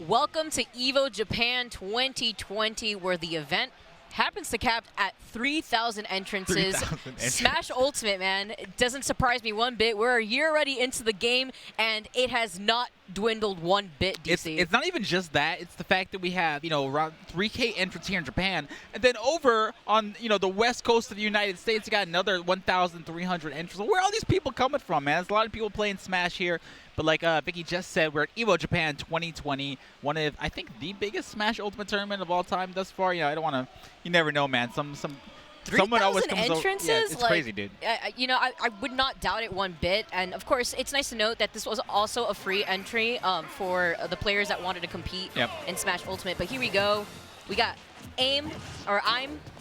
Welcome to Evo Japan 2020, where the event happens to cap at 3,000 entrances. 3,000 Smash Ultimate, man. It doesn't surprise me one bit. We're a year already into the game, and it has not dwindled one bit, DC. It's not even just that. It's the fact that we have, around 3K entrants here in Japan. And then over on, the west coast of the United States, you got another 1,300 entrants. Where are all these people coming from, man? There's a lot of people playing Smash here. But like Vicky just said, we're at Evo Japan 2020, one of, I think, the biggest Smash Ultimate tournament of all time thus far. I don't want to, you never know, man. Someone always comes entrances? Yeah, it's crazy, dude. I would not doubt it one bit. And, of course, it's nice to note that this was also a free entry for the players that wanted to compete in Smash Ultimate. But here we go. We got I'm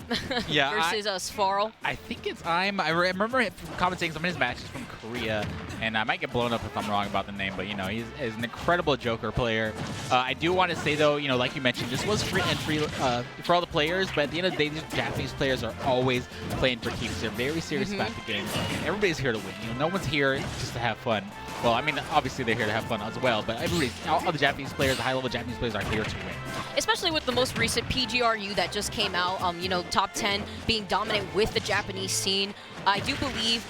versus swaro. I think it's I remember him commentating some of his matches from Korea, and I might get blown up if I'm wrong about the name, but he's an incredible Joker player. I do want to say though, like you mentioned, this was free entry for all the players, but at the end of the day, these Japanese players are always playing for keeps. They're very serious about the game. Everybody's here to win. No one's here just to have fun. Well, I mean, obviously they're here to have fun as well, but all the Japanese players, the high-level Japanese players, are here to win. Especially with the most recent PGRU that just came out, top 10 being dominant with the Japanese scene. I do believe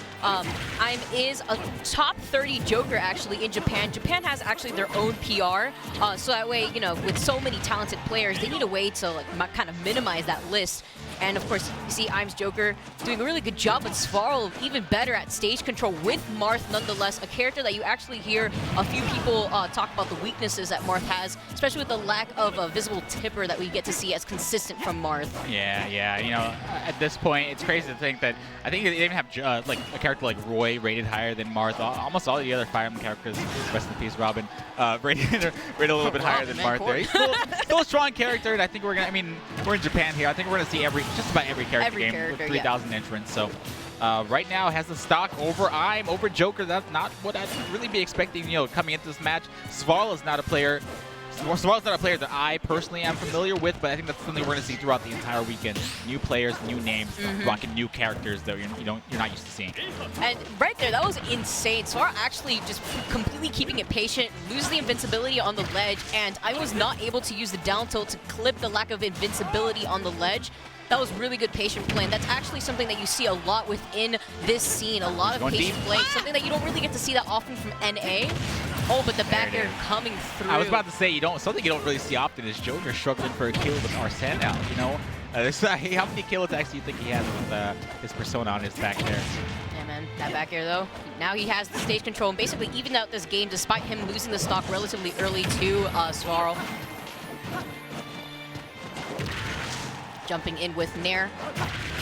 is a top 30 Joker actually in Japan. Japan has actually their own PR, so that way, with so many talented players, they need a way to kind of minimize that list. And of course, you see Im's Joker doing a really good job, but swaro even better at stage control with Marth nonetheless, a character that you actually hear a few people talk about the weaknesses that Marth has, especially with the lack of a visible tipper that we get to see as consistent from Marth. Yeah, at this point, it's crazy to think that I think they even have like a character like Roy rated higher than Marth. Almost all the other Fire Emblem characters, rest in peace, Robin, rated a little bit higher than Marth there. He's still a strong character, and I think we're in Japan here. I think we're gonna see just about every character game with 3,000 entrants. So right now has the stock over Joker. That's not what I'd really be expecting, coming into this match. Swaro's not a player. Swaro's not a player that I personally am familiar with, but I think that's something we're going to see throughout the entire weekend. New players, new names, rocking new characters that you're not used to seeing. And right there, that was insane. Swaro actually just completely keeping it patient, lose the invincibility on the ledge, and I was not able to use the down tilt to clip the lack of invincibility on the ledge. That was really good patient play, and that's actually something that you see a lot within this scene. A lot of patient play, something that you don't really get to see that often from NA. Oh, but the back air coming through. I was about to say, something you don't really see often is Joker struggling for a kill with Arsene now, how many kill attacks do you think he has with his persona on his back there? Yeah, man, that back air though. Now he has the stage control and basically evened out this game despite him losing the stock relatively early to swaro. Jumping in with Nair.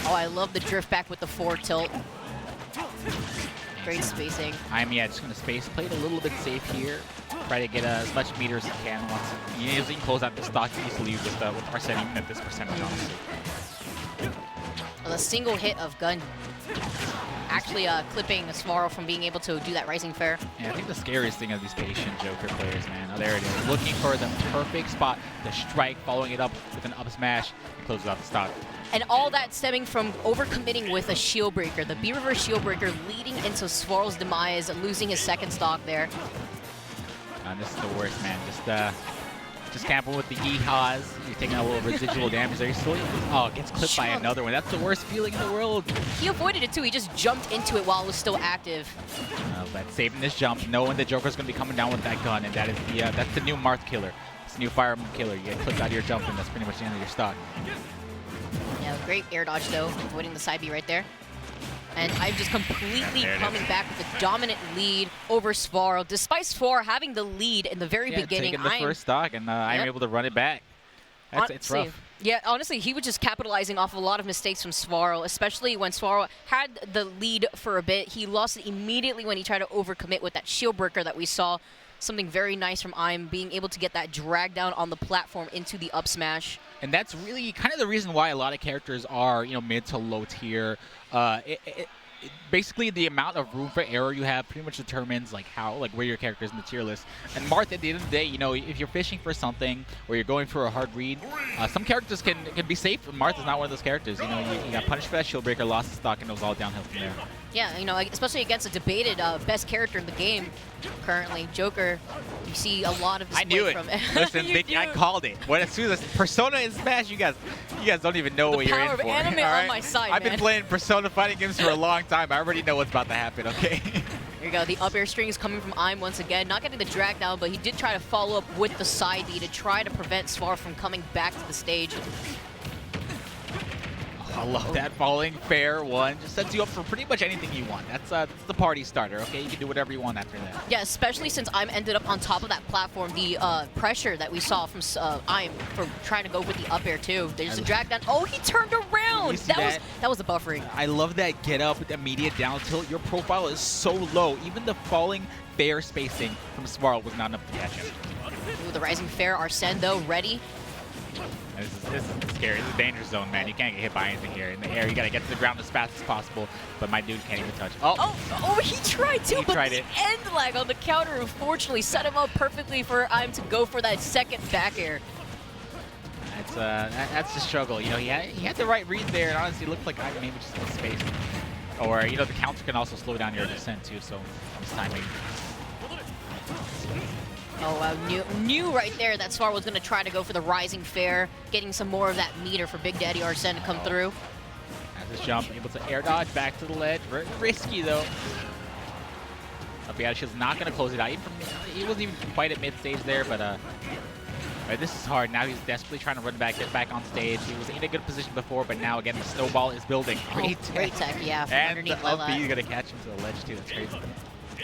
Oh, I love the drift back with the forward tilt. Great spacing. Just going to space play it a little bit safe here. Try to get as much meter as he can once he can close out the stock easily with Arsene, even at this percentage, honestly. A single hit of gun actually clipping swaro from being able to do that rising fair. Yeah, I think the scariest thing of these patient Joker players, man. Oh, there it is. Looking for the perfect spot to strike, following it up with an up smash, and closes out the stock. And all that stemming from overcommitting with a shield breaker. The B-reverse shield breaker leading into Swaro's demise, losing his second stock there. This is the worst, man. Just camping with the yeehaws. You're taking a little residual damage there. Gets clipped by another one. That's the worst feeling in the world. He avoided it too. He just jumped into it while it was still active. But saving this jump, knowing the Joker's going to be coming down with that gun, and that's the new Marth killer. It's the new Fire Emblem killer. You get clipped out of your jump, and that's pretty much the end of your stock. Yeah, great air dodge though, avoiding the side B right there. And I'm just completely coming back with a dominant lead over swaro. Despite swaro having the lead in the very beginning, taking the first stock, and I'm able to run it back. It's rough. Yeah, honestly, he was just capitalizing off a lot of mistakes from swaro, especially when swaro had the lead for a bit. He lost it immediately when he tried to overcommit with that shield breaker that we saw. Something very nice from Im, being able to get that drag down on the platform into the up smash. And that's really kind of the reason why a lot of characters are, mid to low tier. Basically, the amount of room for error you have pretty much determines where your character is in the tier list. And Marth, at the end of the day, if you're fishing for something or you're going for a hard read, some characters can be safe. Marth is not one of those characters. You got punished for that shield breaker, lost the stock, and it was all downhill from there. Yeah, especially against a debated best character in the game currently, Joker. You see a lot of display I knew it. from Listen, Vicky, I called it. As soon as Persona is Smash, you guys don't even know what you're in for. The power of anime on my side, I've been playing Persona fighting games for a long time. I already know what's about to happen, okay? Here you go. The up air string is coming from Im once again. Not getting the drag down, but he did try to follow up with the side D to try to prevent Swaro from coming back to the stage. I love that falling fair one. Just sets you up for pretty much anything you want. That's the party starter, okay? You can do whatever you want after that. Yeah, especially since I'm ended up on top of that platform. The pressure that we saw from I'm for trying to go with the up air too. There's a drag down. Oh, he turned around. That was the buffering. I love that get up with immediate down tilt. Your profile is so low. Even the falling fair spacing from Swaro was not enough to catch him. Ooh, the rising fair. Arsene though ready. This is scary. This is a danger zone, man. You can't get hit by anything here. In the air, you gotta get to the ground as fast as possible. But my dude can't even touch. Oh, he tried to, but tried the end lag on the counter unfortunately set him up perfectly for Im to go for that second back air. That's the struggle. You know, he had the right read there, and honestly, it looked like Im maybe just missed space. Or you know, the counter can also slow down your descent too. So it's timing. Oh, wow. Knew right there that Swaro was going to try to go for the rising fair, getting some more of that meter for Big Daddy Arsene to come through. As this jump, able to air dodge back to the ledge. Risky, though. Shield's not going to close it out. He wasn't even quite at mid-stage there, but this is hard. Now he's desperately trying to run back, get back on stage. He was in a good position before, but now, again, the snowball is building. Great tech, yeah. And the up B is going to catch him to the ledge, too. That's crazy.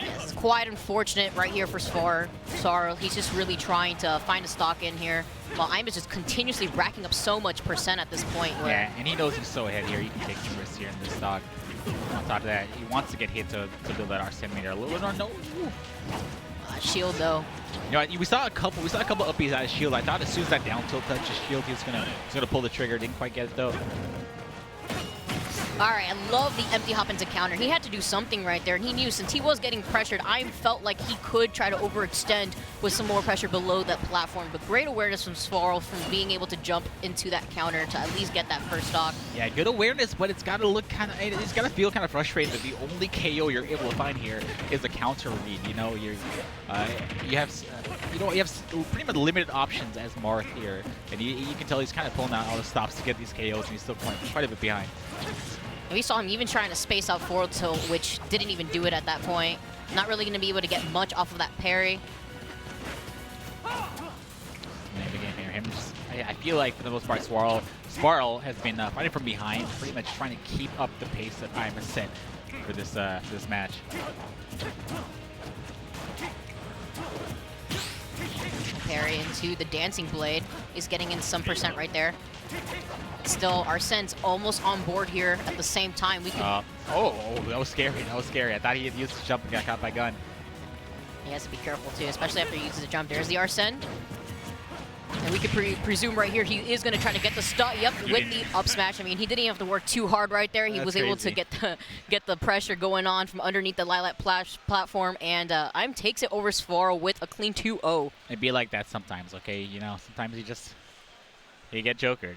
Yes, it's quite unfortunate right here for Swaro. He's just really trying to find a stock in here, while Im is just continuously racking up so much percent at this point. Yeah, and he knows he's so ahead here. He can take some risks here in this stock. On top of that, he wants to get hit to build that Arsene meter a little bit. No. Shield though. You know, we saw a couple upbeats out of shield. I thought as soon as that down tilt touched his shield, he was gonna pull the trigger. Didn't quite get it though. All right, I love the empty hop into counter. He had to do something right there, and he knew since he was getting pressured, I felt like he could try to overextend with some more pressure below that platform. But great awareness from Swaro from being able to jump into that counter to at least get that first stock. Yeah, good awareness, but it's got to look it's got to feel kind of frustrating that the only KO you're able to find here is a counter read. You know, you have pretty much limited options as Marth here, and you can tell he's kind of pulling out all the stops to get these KOs, and he's still quite a bit behind. We saw him even trying to space out forward tilt, which didn't even do it at that point. Not really going to be able to get much off of that parry. I feel like for the most part, Swaro has been fighting from behind, pretty much trying to keep up the pace that Im has set for this match. Parry into the dancing blade. He's getting in some percent right there. Still, Arsene's almost on board here at the same time. We can. Oh, that was scary. That was scary. I thought he had used the jump and got caught by gun. He has to be careful too, especially after he uses the jump. There's the Arsene. And we could presume right here he is going to try to get the stop. Yep, with the up smash. I mean, he didn't even have to work too hard right there. He was able to get the pressure going on from underneath the Lilac platform, and Im takes it over Swaro with a clean 2-0. It'd be like that sometimes, okay? You know, sometimes you get jokered.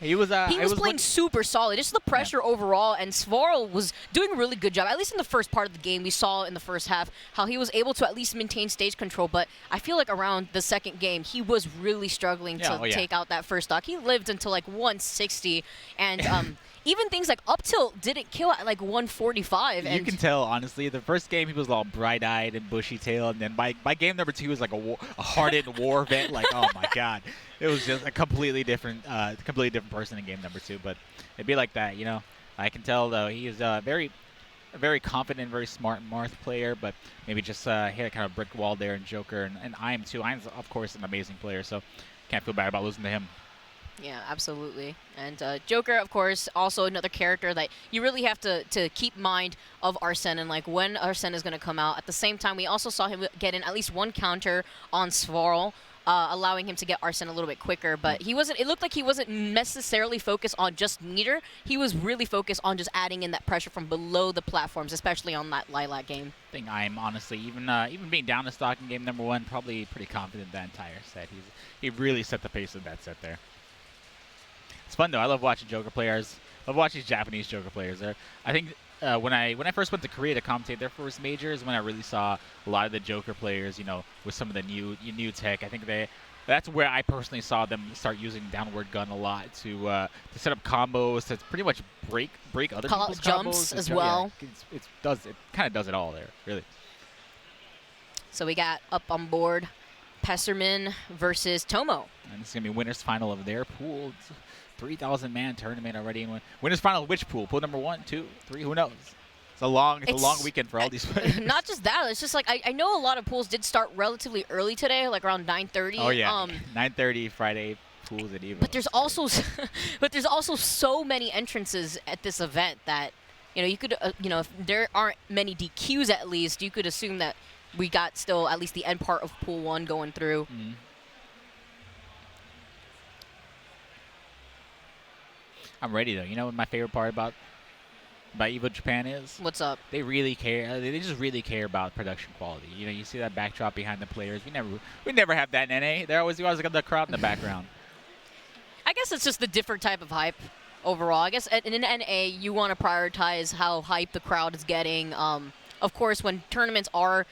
He was playing super solid. Just the pressure overall, and Swaro was doing a really good job. At least in the first part of the game, we saw in the first half how he was able to at least maintain stage control. But I feel like around the second game, he was really struggling to take out that first stock. He lived until like 160, and even things like up tilt didn't kill at like 145. You can tell, honestly. The first game, he was all bright-eyed and bushy-tailed, and then by game number 2, he was like a hardened war vet. Like, oh my god, it was just a completely different person in game number 2. But it'd be like that, you know. I can tell though he is a very confident, very smart Marth player, but maybe just hit a kind of brick wall there in Joker, and Im too. Im's of course an amazing player, so can't feel bad about losing to him. Yeah, absolutely. And Joker, of course, also another character that you really have to keep mind of Arsene and like when Arsene is going to come out. At the same time, we also saw him get in at least one counter on Swaro, allowing him to get Arsene a little bit quicker. But he wasn't. It looked like he wasn't necessarily focused on just meter. He was really focused on just adding in that pressure from below the platforms, especially on that Lilac game. I think I'm honestly even being down to stock in game number 1, probably pretty confident that entire set. He really set the pace of that set there. It's fun though. I love watching Joker players. I love watching Japanese Joker players. I think when I first went to Korea to commentate their first majors, when I really saw a lot of the Joker players, you know, with some of the new tech. I think that's where I personally saw them start using downward gun a lot to set up combos, to pretty much break other Call people's jumps combos as well. Yeah, it kind of does it all there, really. So we got up on board Pessary versus Tomo. And this is gonna be winners final of their pool. 3,000 man tournament already. Winners final of which pool? Pool number 1, 2, 3. Who knows? It's a long weekend for all these players. Not just that. It's just like I know a lot of pools did start relatively early today, like around 9:30. Oh yeah, 9:30 Friday pools at Evo. But there's also so many entrances at this event that you could if there aren't many DQs at least, you could assume that we got still at least the end part of pool 1 going through. Mm-hmm. I'm ready though. You know what my favorite part about Evo Japan is? What's up? They really care. They just really care about production quality. You know, you see that backdrop behind the players. We never have that in NA. You always got the crowd in the background. I guess it's just the different type of hype overall. I guess in NA you want to prioritize how hype the crowd is getting. Of course, when tournaments are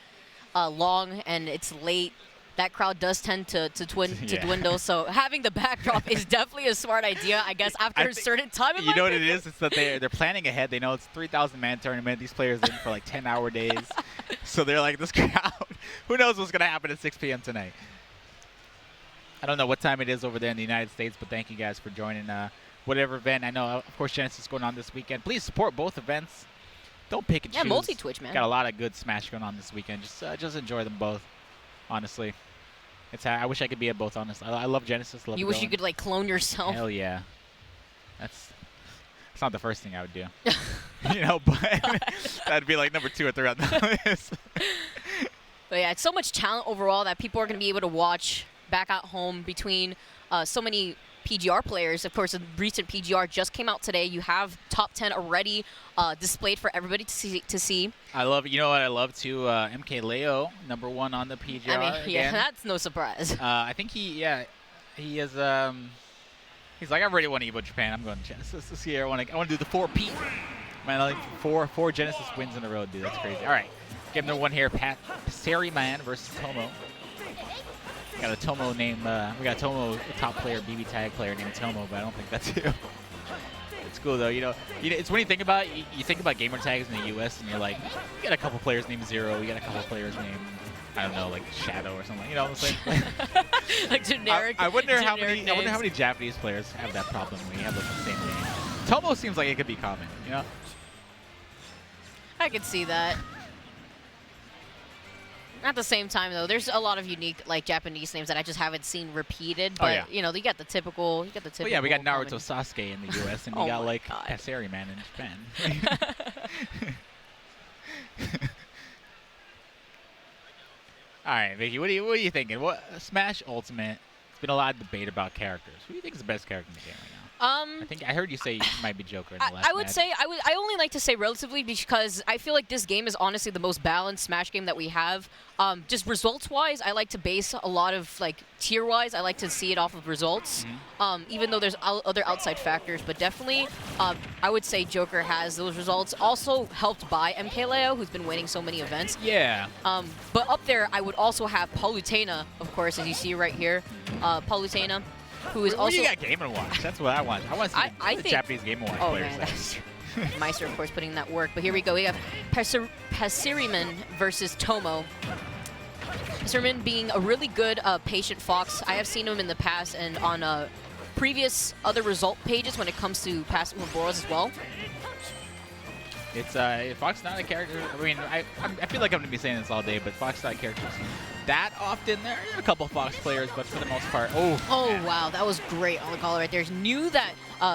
long and it's late, that crowd does tend to dwindle. So having the backdrop is definitely a smart idea, I guess, after a certain time. You know what it is? It's that they're planning ahead. They know it's 3,000 man tournament. These players in for like 10-hour days. So they're like, this crowd, who knows what's going to happen at 6 p.m. tonight. I don't know what time it is over there in the United States, but thank you guys for joining whatever event. I know, of course, Genesis is going on this weekend. Please support both events. Don't pick and choose. Yeah, multi-Twitch, man. Got a lot of good Smash going on this weekend. Just enjoy them both, honestly. I wish I could be at both, honestly. I love Genesis. You wish you could, like, clone yourself? Hell yeah. That's not the first thing I would do. You know, but that'd be, like, number 2 or 3 on the list. But, yeah, it's so much talent overall that people are going to be able to watch back at home between so many PGR players. Of course, a recent PGR just came out today. You have top 10 already displayed for everybody to see. I love, you know what I love too? MK Leo, number 1 on the PGR. I mean, yeah, again. that's no surprise. I think he is. He's like, I already won Evo Japan. I'm going to Genesis this year. I want to do the 4P. Man, I think four Genesis wins in a row, dude. That's crazy. All right, game number 1 here. Pessary man versus Tomo. Got a Tomo name. We got a Tomo top player, BB tag player named Tomo, but I don't think that's him. It's cool though. You know, it's when you think about gamer tags in the U.S. and you're like, you got a couple players named Zero. You got a couple players named, I don't know, like Shadow or something. You know what I'm saying? Like generic. I wonder how generic many Japanese players have that problem when you have like the same name. Tomo seems like it could be common. You know. I could see that. At the same time, though, there's a lot of unique, like, Japanese names that I just haven't seen repeated. But you know, you got the typical. Well, yeah, we got Naruto Sasuke in the U.S. and we got like Pessary man in Japan. All right, Vicky, what are you thinking? What Smash Ultimate? There's been a lot of debate about characters. Who do you think is the best character in the game right now? I heard you say you might be Joker in the last I would match. say I only like to say relatively because I feel like this game is honestly the most balanced Smash game that we have. Just results-wise, I like to base a lot of, like, tier-wise, I like to see it off of results, even though there's other outside factors. But definitely, I would say Joker has those results. Also helped by MK Leo, who's been winning so many events. Yeah. But up there, I would also have Palutena, of course, as you see right here. Palutena, who is also... you got Game & Watch? That's what I want. I want to see the Japanese Game & Watch players. That's true. Meister, of course, putting in that work. But here we go. We have Passaryman versus Tomo. Passaryman being a really good patient fox. I have seen him in the past and on previous other result pages when it comes to past Ouroboros as well. It's Fox not a character. I mean, I feel like I'm gonna be saying this all day, but Fox not characters that often. There are a couple Fox players, but for the most part, wow, that was great on the call right there. Knew that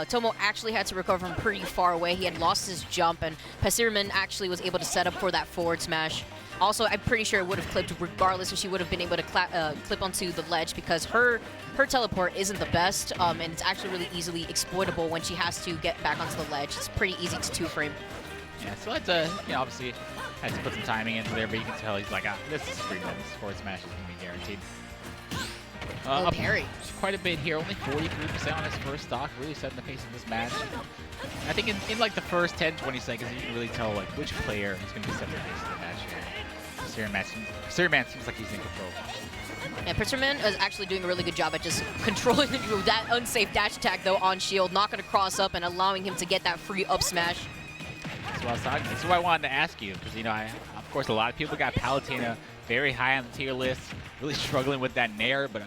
Tomo actually had to recover from pretty far away. He had lost his jump, and Passaryman actually was able to set up for that forward smash. Also, I'm pretty sure it would have clipped regardless if she would have been able to clip onto the ledge because her teleport isn't the best, and it's actually really easily exploitable when she has to get back onto the ledge. It's pretty easy to two-frame. Yeah, so that's obviously had to put some timing into there, but you can tell he's like, this is 3 minutes. Forward smash is going to be guaranteed. Parry. quite a bit here. Only 43% on his first stock, really setting the pace of this match. I think in like the first 10-20 seconds, you can really tell like which player is going to be setting the pace of the match here. Pessary Man seems like he's in control. Yeah, Pessary is actually doing a really good job at just controlling that unsafe dash attack though on shield, not going to cross up and allowing him to get that free up smash. That's what I was talking. This is what I wanted to ask you, because you know, of course, a lot of people got Palutena very high on the tier list, really struggling with that nair, but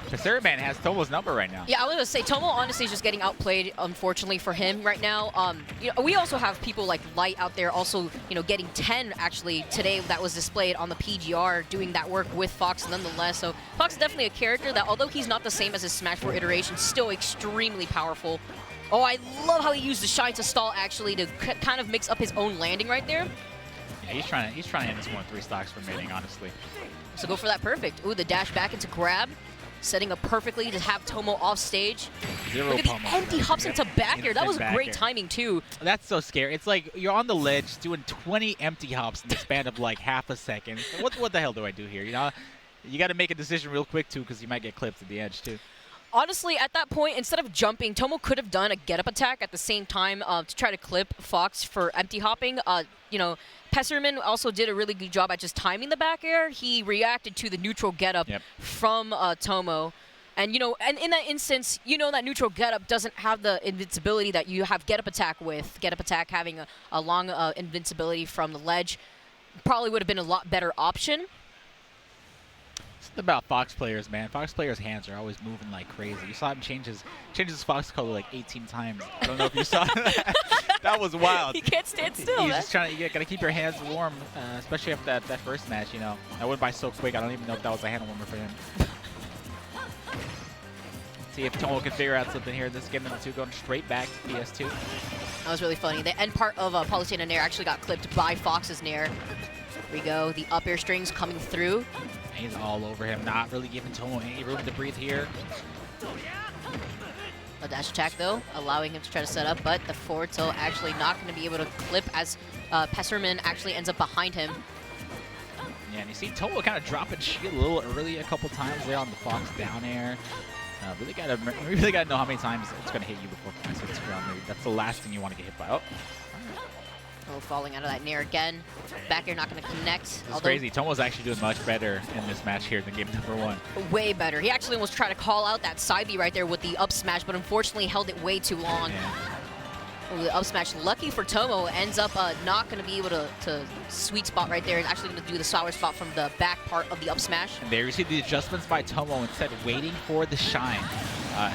Pessary Man has Tomo's number right now. Yeah, I was gonna say Tomo honestly is just getting outplayed, unfortunately for him right now. You know, we also have people like Light out there, also getting 10 actually today that was displayed on the PGR, doing that work with Fox nonetheless. So Fox is definitely a character that, although he's not the same as his Smash 4 iteration, still extremely powerful. Oh, I love how he used the shine to stall actually to kind of mix up his own landing right there. Yeah, he's trying to end this one with 3 stocks remaining, honestly. So go for that perfect. Ooh, the dash back into grab, setting up perfectly to have Tomo off stage. Look at the empty hops into back air. That was great timing too. That's so scary. It's like you're on the ledge doing 20 empty hops in the span of like half a second. What the hell do I do here? You know, you got to make a decision real quick too, because you might get clipped at the edge too. Honestly, at that point, instead of jumping, Tomo could have done a get-up attack at the same time to try to clip Fox for empty hopping. Pessary also did a really good job at just timing the back air. He reacted to the neutral get-up from Tomo. And, and in that instance, that neutral get-up doesn't have the invincibility that you have get-up attack with. Get-up attack having a long invincibility from the ledge probably would have been a lot better option. Something about Fox players, man. Fox players' hands are always moving like crazy. You saw him change his Fox color like 18 times. I don't know if you saw that. That was wild. He can't stand still. He's just trying to. You gotta keep your hands warm, especially after that first match. That went by so quick. I don't even know if that was a hand warmer for him. See if Tomo can figure out something here. This is game number 2, going straight back to PS2. That was really funny. The end part of Palutena Nair actually got clipped by Fox's Nair. Here we go. The up air strings coming through. He's all over him, not really giving Tomo any room to breathe here. A dash attack, though, allowing him to try to set up, but the forward tilt actually not going to be able to clip as Pessary actually ends up behind him. Yeah, and you see Tomo kind of dropping shield a little early a couple times there on the Fox down air. Really gotta know how many times it's gonna hit you before Fox hits ground. That's the last thing you want to get hit by. Oh. Oh, falling out of that Nair again. Back air not going to connect. It's crazy. Tomo's actually doing much better in this match here than game number 1. Way better. He actually almost tried to call out that side B right there with the up smash, but unfortunately held it way too long. Yeah. Ooh, the up smash, lucky for Tomo, ends up not going to be able to sweet spot right there. He's actually going to do the sour spot from the back part of the up smash. And there you see the adjustments by Tomo instead of waiting for the shine.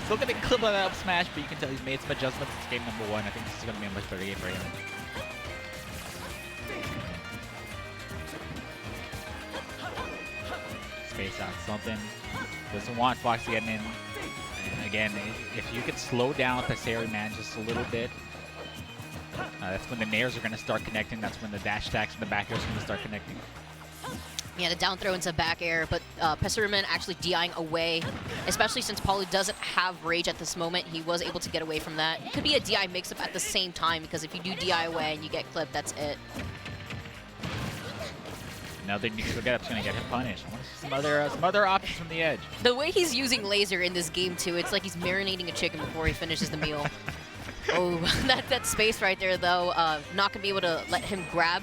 Still going to clip on that up smash, but you can tell he's made some adjustments. It's game number 1. I think this is going to be a much better game for him. Space out something. Doesn't want Fox getting in. And again, if you can slow down Pessary just a little bit, that's when the nairs are going to start connecting. That's when the dash attacks and the back airs are going to start connecting. Yeah, the down throw into back air, but Pessary actually DIing away, especially since Palu doesn't have rage at this moment. He was able to get away from that. It could be a DI mix-up at the same time, because if you do DI away and you get clipped, that's it. Another neutral get-up's going to get him punished. I want to see some other options from the edge. The way he's using laser in this game, too, it's like he's marinating a chicken before he finishes the meal. Oh, that space right there, though, not going to be able to let him grab.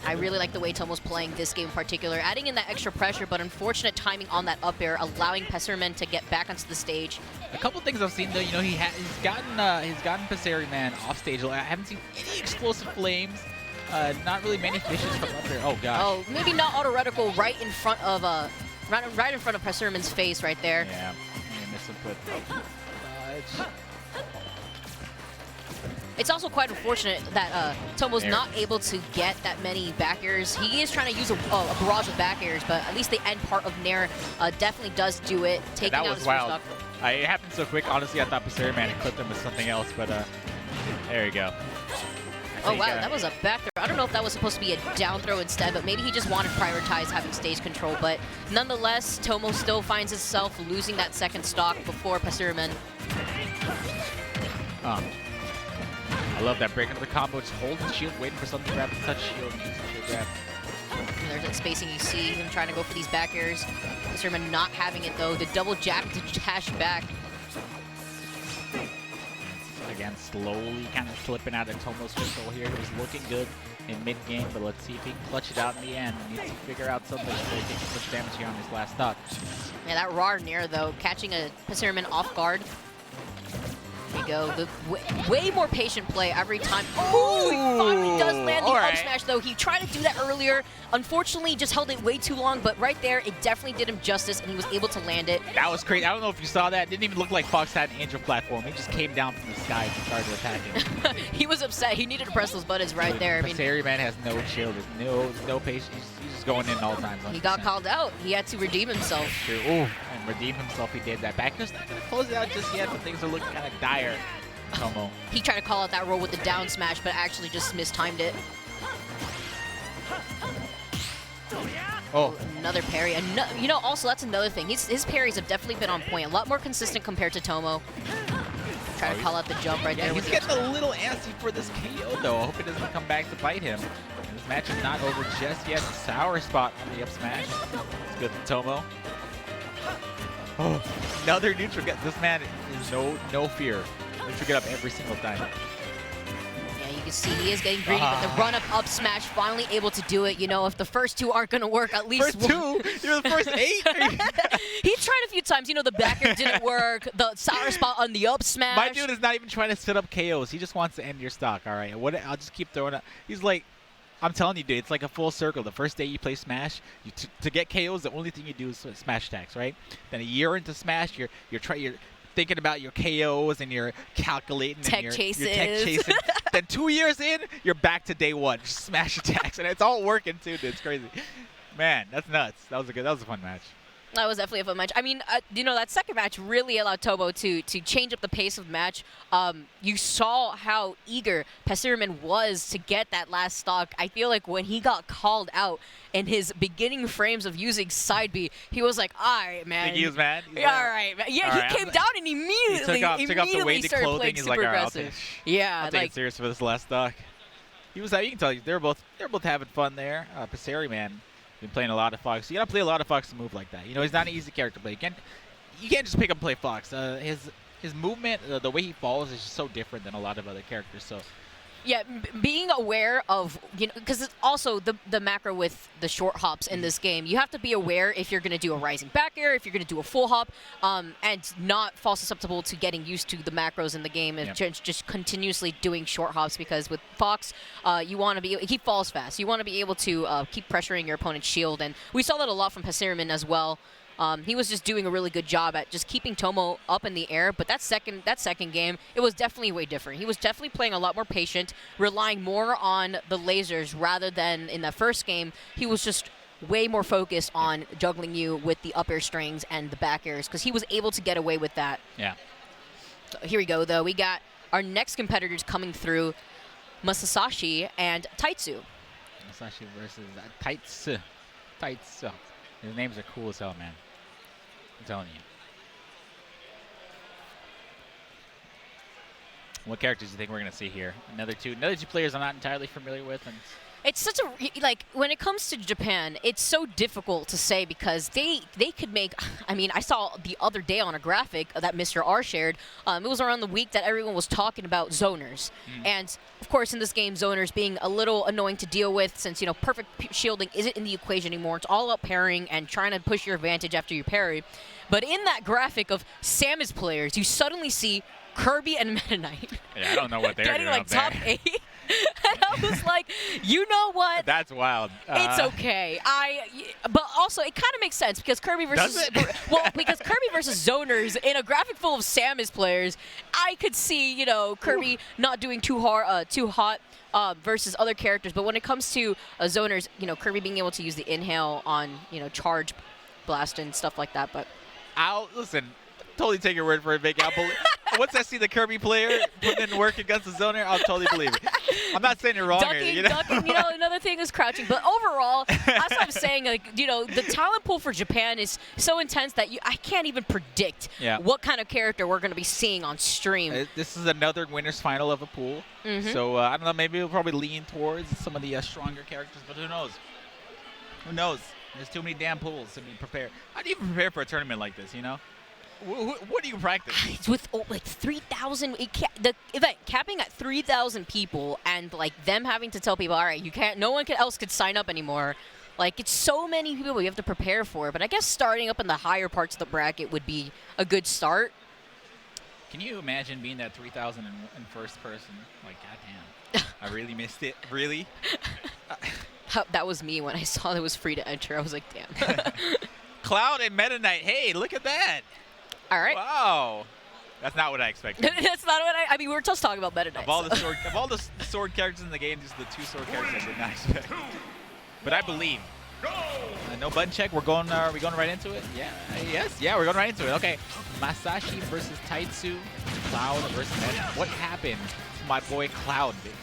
I really like the way Tomo's playing this game in particular, adding in that extra pressure, but unfortunate timing on that up air, allowing Pessary to get back onto the stage. A couple things I've seen, though, he's gotten Pessary off stage. I haven't seen any explosive flames. Not really many fishes from up there. Oh gosh. Oh, maybe not auto reticle right in front of right in front of Pessary's face right there. Yeah, I missed him, but it's also quite unfortunate that Tomo's not able to get that many back airs. He is trying to use a barrage of back airs, but at least the end part of Nair definitely does do it, taking that out was wild. It happened so quick. Honestly, I thought Pessary had clipped him with something else, but there you go. Oh wow, that was a back throw. I don't know if that was supposed to be a down throw instead, but maybe he just wanted to prioritize having stage control. But nonetheless, Tomo still finds himself losing that second stock before Pessary. I love that break into the combo, just holding the shield, waiting for something to grab the touch shield, and shield grab. And there's that spacing. You see him trying to go for these back airs. Pessary not having it though. The double jab to dash back. Again, slowly kind of slipping out of Tomo's control here. He was looking good in mid-game, but let's see if he can clutch it out in the end. He needs to figure out something so he can take much damage here on his last stock. Yeah, that raw nair though, catching a Pessary off guard. There you go. The way more patient play every time. Oh, he finally does land the up smash though. He tried to do that earlier. Unfortunately, he just held it way too long, but right there, it definitely did him justice, and he was able to land it. That was crazy. I don't know if you saw that. It didn't even look like Fox had an angel platform. He just came down from the sky and started attacking. He was upset. He needed to press those buttons right there. Pessary man has no chill. There's no patience. He's just going in all times. 100%. He got called out. He had to redeem himself. True. Ooh, and redeem himself. He did that. Backer's not going to close it out just yet, but things are looking kind of dire. Tomo. He tried to call out that roll with the down smash, but actually just mistimed it. Oh, another parry. You know, also that's another thing. His parries have definitely been on point. A lot more consistent compared to Tomo. Try to call out the jump right there. He's getting a little antsy for this KO though. I hope it doesn't come back to bite him. And this match is not over just yet. Sour spot on the up smash. It's good for Tomo. Oh, another neutral get. This man is no fear. Neutral get up every single time. Yeah, you can see he is getting greedy, but the run-up smash finally able to do it. You know, if the first two aren't going to work, at least first two? You're the first 8? He tried a few times. You know, the backer didn't work. The sour spot on the up smash. My dude is not even trying to set up KOs. He just wants to end your stock, all right? I'll just keep throwing it. He's like, I'm telling you, dude, it's like a full circle. The first day you play Smash, to get KOs, the only thing you do is Smash attacks, right? Then a year into Smash, you're thinking about your KOs and you're calculating tech and chases. You're tech chasing. Then 2 years in, you're back to day one, just Smash attacks, and it's all working too, dude. It's crazy. Man, that's nuts. That was a fun match. That was definitely a fun match. I mean, you know, that second match really allowed Tomo to change up the pace of the match. You saw how eager Pessary was to get that last stock. I feel like when he got called out in his beginning frames of using side B, he was like, all right, man. Think he was mad? Yeah, all right, man. Yeah, he came down and immediately took off the weighted started clothing. playing He's super like, all right, aggressive. Yeah, I'll take it serious for this last stock. He was, you can tell, they're both having fun there. Pessary, man. Been playing a lot of Fox. You gotta play a lot of Fox to move like that. You know, he's not an easy character to play. You can't just pick up and play Fox. His movement, the way he falls, is just so different than a lot of other characters. So, yeah, being aware of, you know, because it's also the macro with the short hops in this game. You have to be aware if you're gonna do a rising back air, if you're gonna do a full hop, and not fall susceptible to getting used to the macros in the game and just continuously doing short hops. Because with Fox, you want to be he falls fast. You want to be able to keep pressuring your opponent's shield, and we saw that a lot from Pessary as well. He was just doing a really good job at just keeping Tomo up in the air, but that second game, it was definitely way different. He was definitely playing a lot more patient, relying more on the lasers rather than in the first game. He was just way more focused on juggling you with the up air strings and the back airs because he was able to get away with that. Yeah. So here we go, though. We got our next competitors coming through, Musashi and Tightsou. Musashi versus Tightsou. Tightsou. His names are cool as hell, man. I'm telling you. What characters do you think we're going to see here? Another two players I'm not entirely familiar with. And it's such a, like, when it comes to Japan, it's so difficult to say because they could make, I mean, I saw the other day on a graphic that Mr. R shared, it was around the week that everyone was talking about zoners. And, of course, in this game, zoners being a little annoying to deal with since, you know, perfect shielding isn't in the equation anymore. It's all about parrying and trying to push your advantage after you parry. But in that graphic of Samus players, you suddenly see Kirby and Meta Knight. Yeah, I don't know what they're getting doing like top there. 8. And I was like, you know what? That's wild. It's okay. But also it kind of makes sense because Kirby versus because Kirby versus zoners in a graphic full of Samus players, I could see, you know, Kirby not doing too hot versus other characters. But when it comes to zoners, you know, Kirby being able to use the inhale on, you know, charge blast and stuff like that. But listen. Totally take your word for it, Vic. Once I see the Kirby player putting in work against the zoner, I'll totally believe it. I'm not saying you're wrong. Ducking, you know, another thing is crouching. But overall, as I'm saying, like, you know, the talent pool for Japan is so intense that I can't even predict what kind of character we're going to be seeing on stream. This is another winner's final of a pool. So, I don't know, maybe we'll probably lean towards some of the stronger characters, but who knows? Who knows? There's too many damn pools to be prepared. How do you prepare for a tournament like this, you know? What do you practice? It's with like 3,000, the event capping at 3,000 people, and like them having to tell people, all right, you can't, no one else could sign up anymore. Like, it's so many people you have to prepare for. But I guess starting up in the higher parts of the bracket would be a good start. Can you imagine being that 3,000 in first person? Like, goddamn, I really missed it. Really? That was me when I saw that it was free to enter. I was like, damn. Cloud and Meta Knight. Hey, look at that. All right. Wow. That's not what I expected. That's not what I mean, we were just talking about Meta Knight. Of all the sword characters in the game, these are the 2 sword characters I did not expect. But I believe. No button check. We're going. Are we going right into it? Yeah. Yes. Yeah. We're going right into it. Okay. Musashi versus Tightsou. Cloud versus Meta. What happened to my boy Cloud, baby?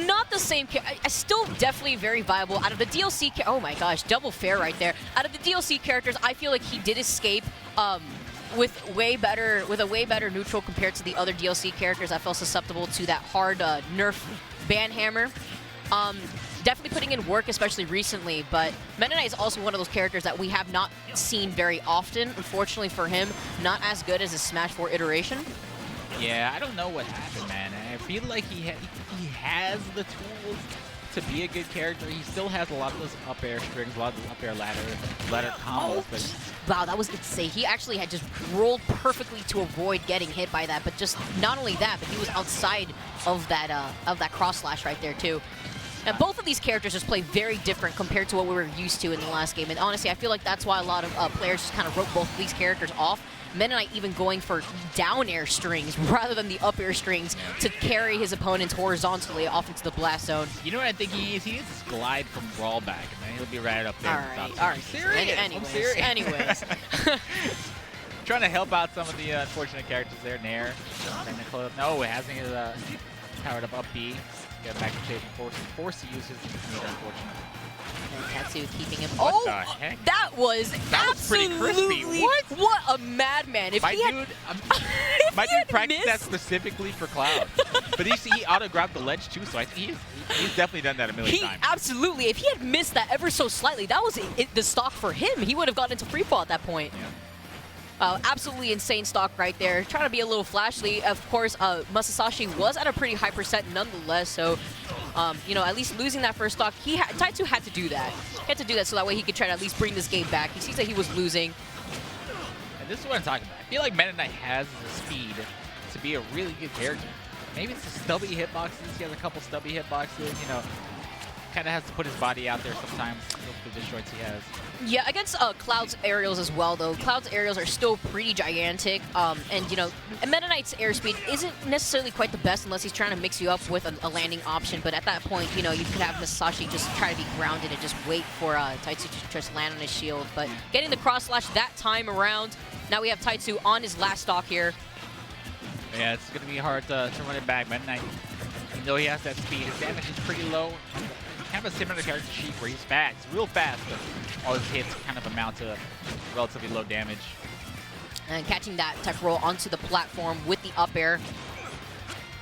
Not the same. Still definitely very viable. Out of the DLC, oh my gosh, double fair right there. Out of the DLC characters, I feel like he did escape with a way better neutral compared to the other DLC characters. I felt susceptible to that hard nerf ban hammer. Definitely putting in work, especially recently, but Meta Knight is also one of those characters that we have not seen very often. Unfortunately for him, not as good as his Smash 4 iteration. Yeah, I don't know what happened, man. I feel like he has the tools to be a good character. He still has a lot of those up air strings, a lot of those up air ladder combos. But wow, that was insane. He actually had just rolled perfectly to avoid getting hit by that. But just not only that, but he was outside of that cross slash right there too. And both of these characters just play very different compared to what we were used to in the last game. And honestly, I feel like that's why a lot of players just kind of wrote both of these characters off. Meta Knight even going for down air strings rather than the up air strings to carry his opponents horizontally off into the blast zone. You know what I think he is? He needs to glide from brawl back, and then he'll be right up there. All right. Anyways. Trying to help out some of the unfortunate characters there. Nair. No, it hasn't powered up B. Get back to shape and force to use his meter, unfortunately. And Tightsou keeping him. What the heck? That was pretty crispy. What a madman! If my dude practiced missed that specifically for Cloud, but he auto grabbed the ledge too, so I think he's definitely done that a million times. Absolutely. If he had missed that ever so slightly, that was the stock for him. He would have gotten into free fall at that point. Yeah. Absolutely insane stock right there. Trying to be a little flashy. Of course, Musashi was at a pretty high percent nonetheless, so you know, at least losing that first stock, Tightsou had to do that. He had to do that so that way he could try to at least bring this game back. He sees that he was losing. And this is what I'm talking about. I feel like Meta Knight has the speed to be a really good character. Maybe it's the stubby hitboxes. He has a couple stubby hitboxes, you know. Kind of has to put his body out there sometimes with the destroys he has. Yeah, against Cloud's aerials as well, though. Cloud's aerials are still pretty gigantic, and, you know, Meta Knight's airspeed isn't necessarily quite the best unless he's trying to mix you up with a landing option, but at that point, you know, you could have Musashi just try to be grounded and just wait for Tightsou to just land on his shield, but getting the cross slash that time around, now we have Tightsou on his last stock here. Yeah, it's going to be hard to run it back. Meta Knight, even though he has that speed, his damage is pretty low. Kind of a similar character sheet where he's fast, real fast, but all his hits kind of amount to relatively low damage. And catching that tech roll onto the platform with the up air.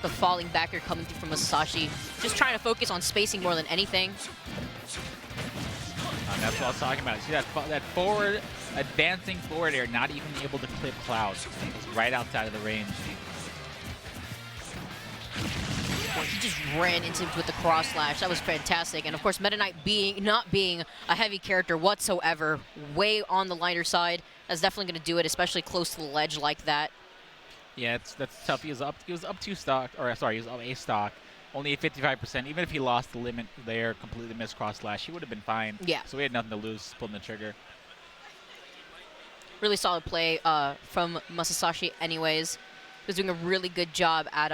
The falling back air coming through from Musashi. Just trying to focus on spacing more than anything. That's what I was talking about. See that forward, advancing forward air, not even able to clip Cloud. It's right outside of the range. He just ran into him with the cross slash. That was fantastic. And of course, Meta Knight not being a heavy character whatsoever, way on the lighter side, that's definitely going to do it, especially close to the ledge like that. Yeah, that's tough. He was up 2 stock, or sorry, he was up a stock, only at 55%. Even if he lost the limit there, completely missed cross slash, he would have been fine. Yeah. So we had nothing to lose pulling the trigger. Really solid play from Musashi anyways. He was doing a really good job at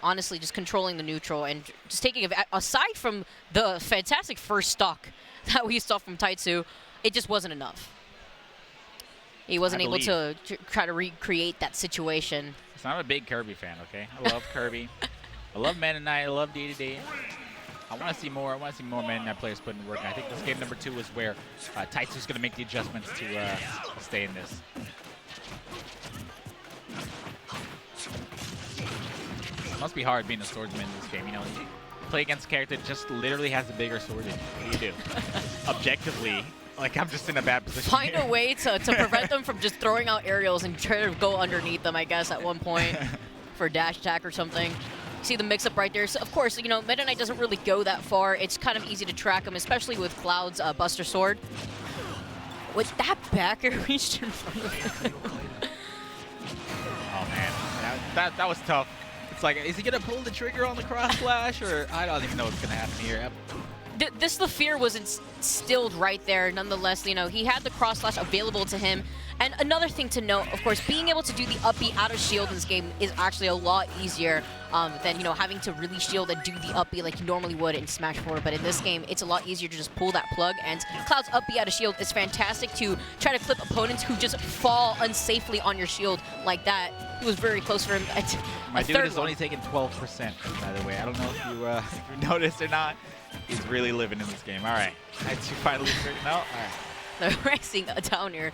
honestly just controlling the neutral and just taking aside from the fantastic first stock that we saw from Tightsou, it just wasn't enough. He wasn't able to try to recreate that situation. So I'm a big Kirby fan, okay? I love Kirby. I love Meta Knight. I love D2D. I want to see more. I want to see more Meta Knight players putting in work. And I think this game number 2 is where Tightsou's going to make the adjustments to stay in this. It must be hard being a swordsman in this game. You know, you play against a character that just literally has a bigger sword than you do. objectively, like I'm just in a bad position. Find here. a way to prevent them from just throwing out aerials and try to go underneath them, I guess, at one point for a dash attack or something. See the mix-up right there. So, of course, you know, Meta Knight doesn't really go that far. It's kind of easy to track him, especially with Cloud's Buster Sword. With that backer reached in front of him. Oh, man. That was tough. It's like, is he going to pull the trigger on the cross slash, or I don't even know what's going to happen here. The fear was instilled right there. Nonetheless, you know, he had the cross slash available to him. And another thing to note, of course, being able to do the up B out of shield in this game is actually a lot easier than, you know, having to really shield and do the up B like you normally would in Smash 4. But in this game, it's a lot easier to just pull that plug. And Cloud's up B out of shield is fantastic to try to clip opponents who just fall unsafely on your shield like that. It was very close for him. My dude is only taking 12%, by the way. I don't know if you noticed or not. He's really living in this game. All right. Tightsou finally straightened out. All right. They're racing down here,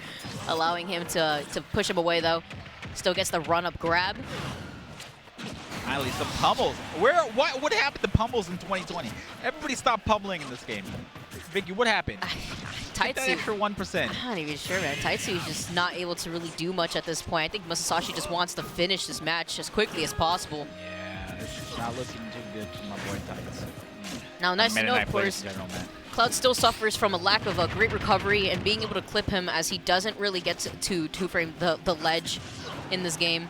allowing him to push him away, though. Still gets the run-up grab. Finally, some pummels. What happened to pummels in 2020? Everybody stopped pummeling in this game. Vicky, what happened? Tightsou. That extra 1%. I'm not even sure, man. Tightsou is just not able to really do much at this point. I think Musashi just wants to finish this match as quickly as possible. Yeah, this is not looking too good for my boy Tightsou. Now, nice to know, of course, Cloud still suffers from a lack of a great recovery and being able to clip him as he doesn't really get to two-frame the ledge in this game.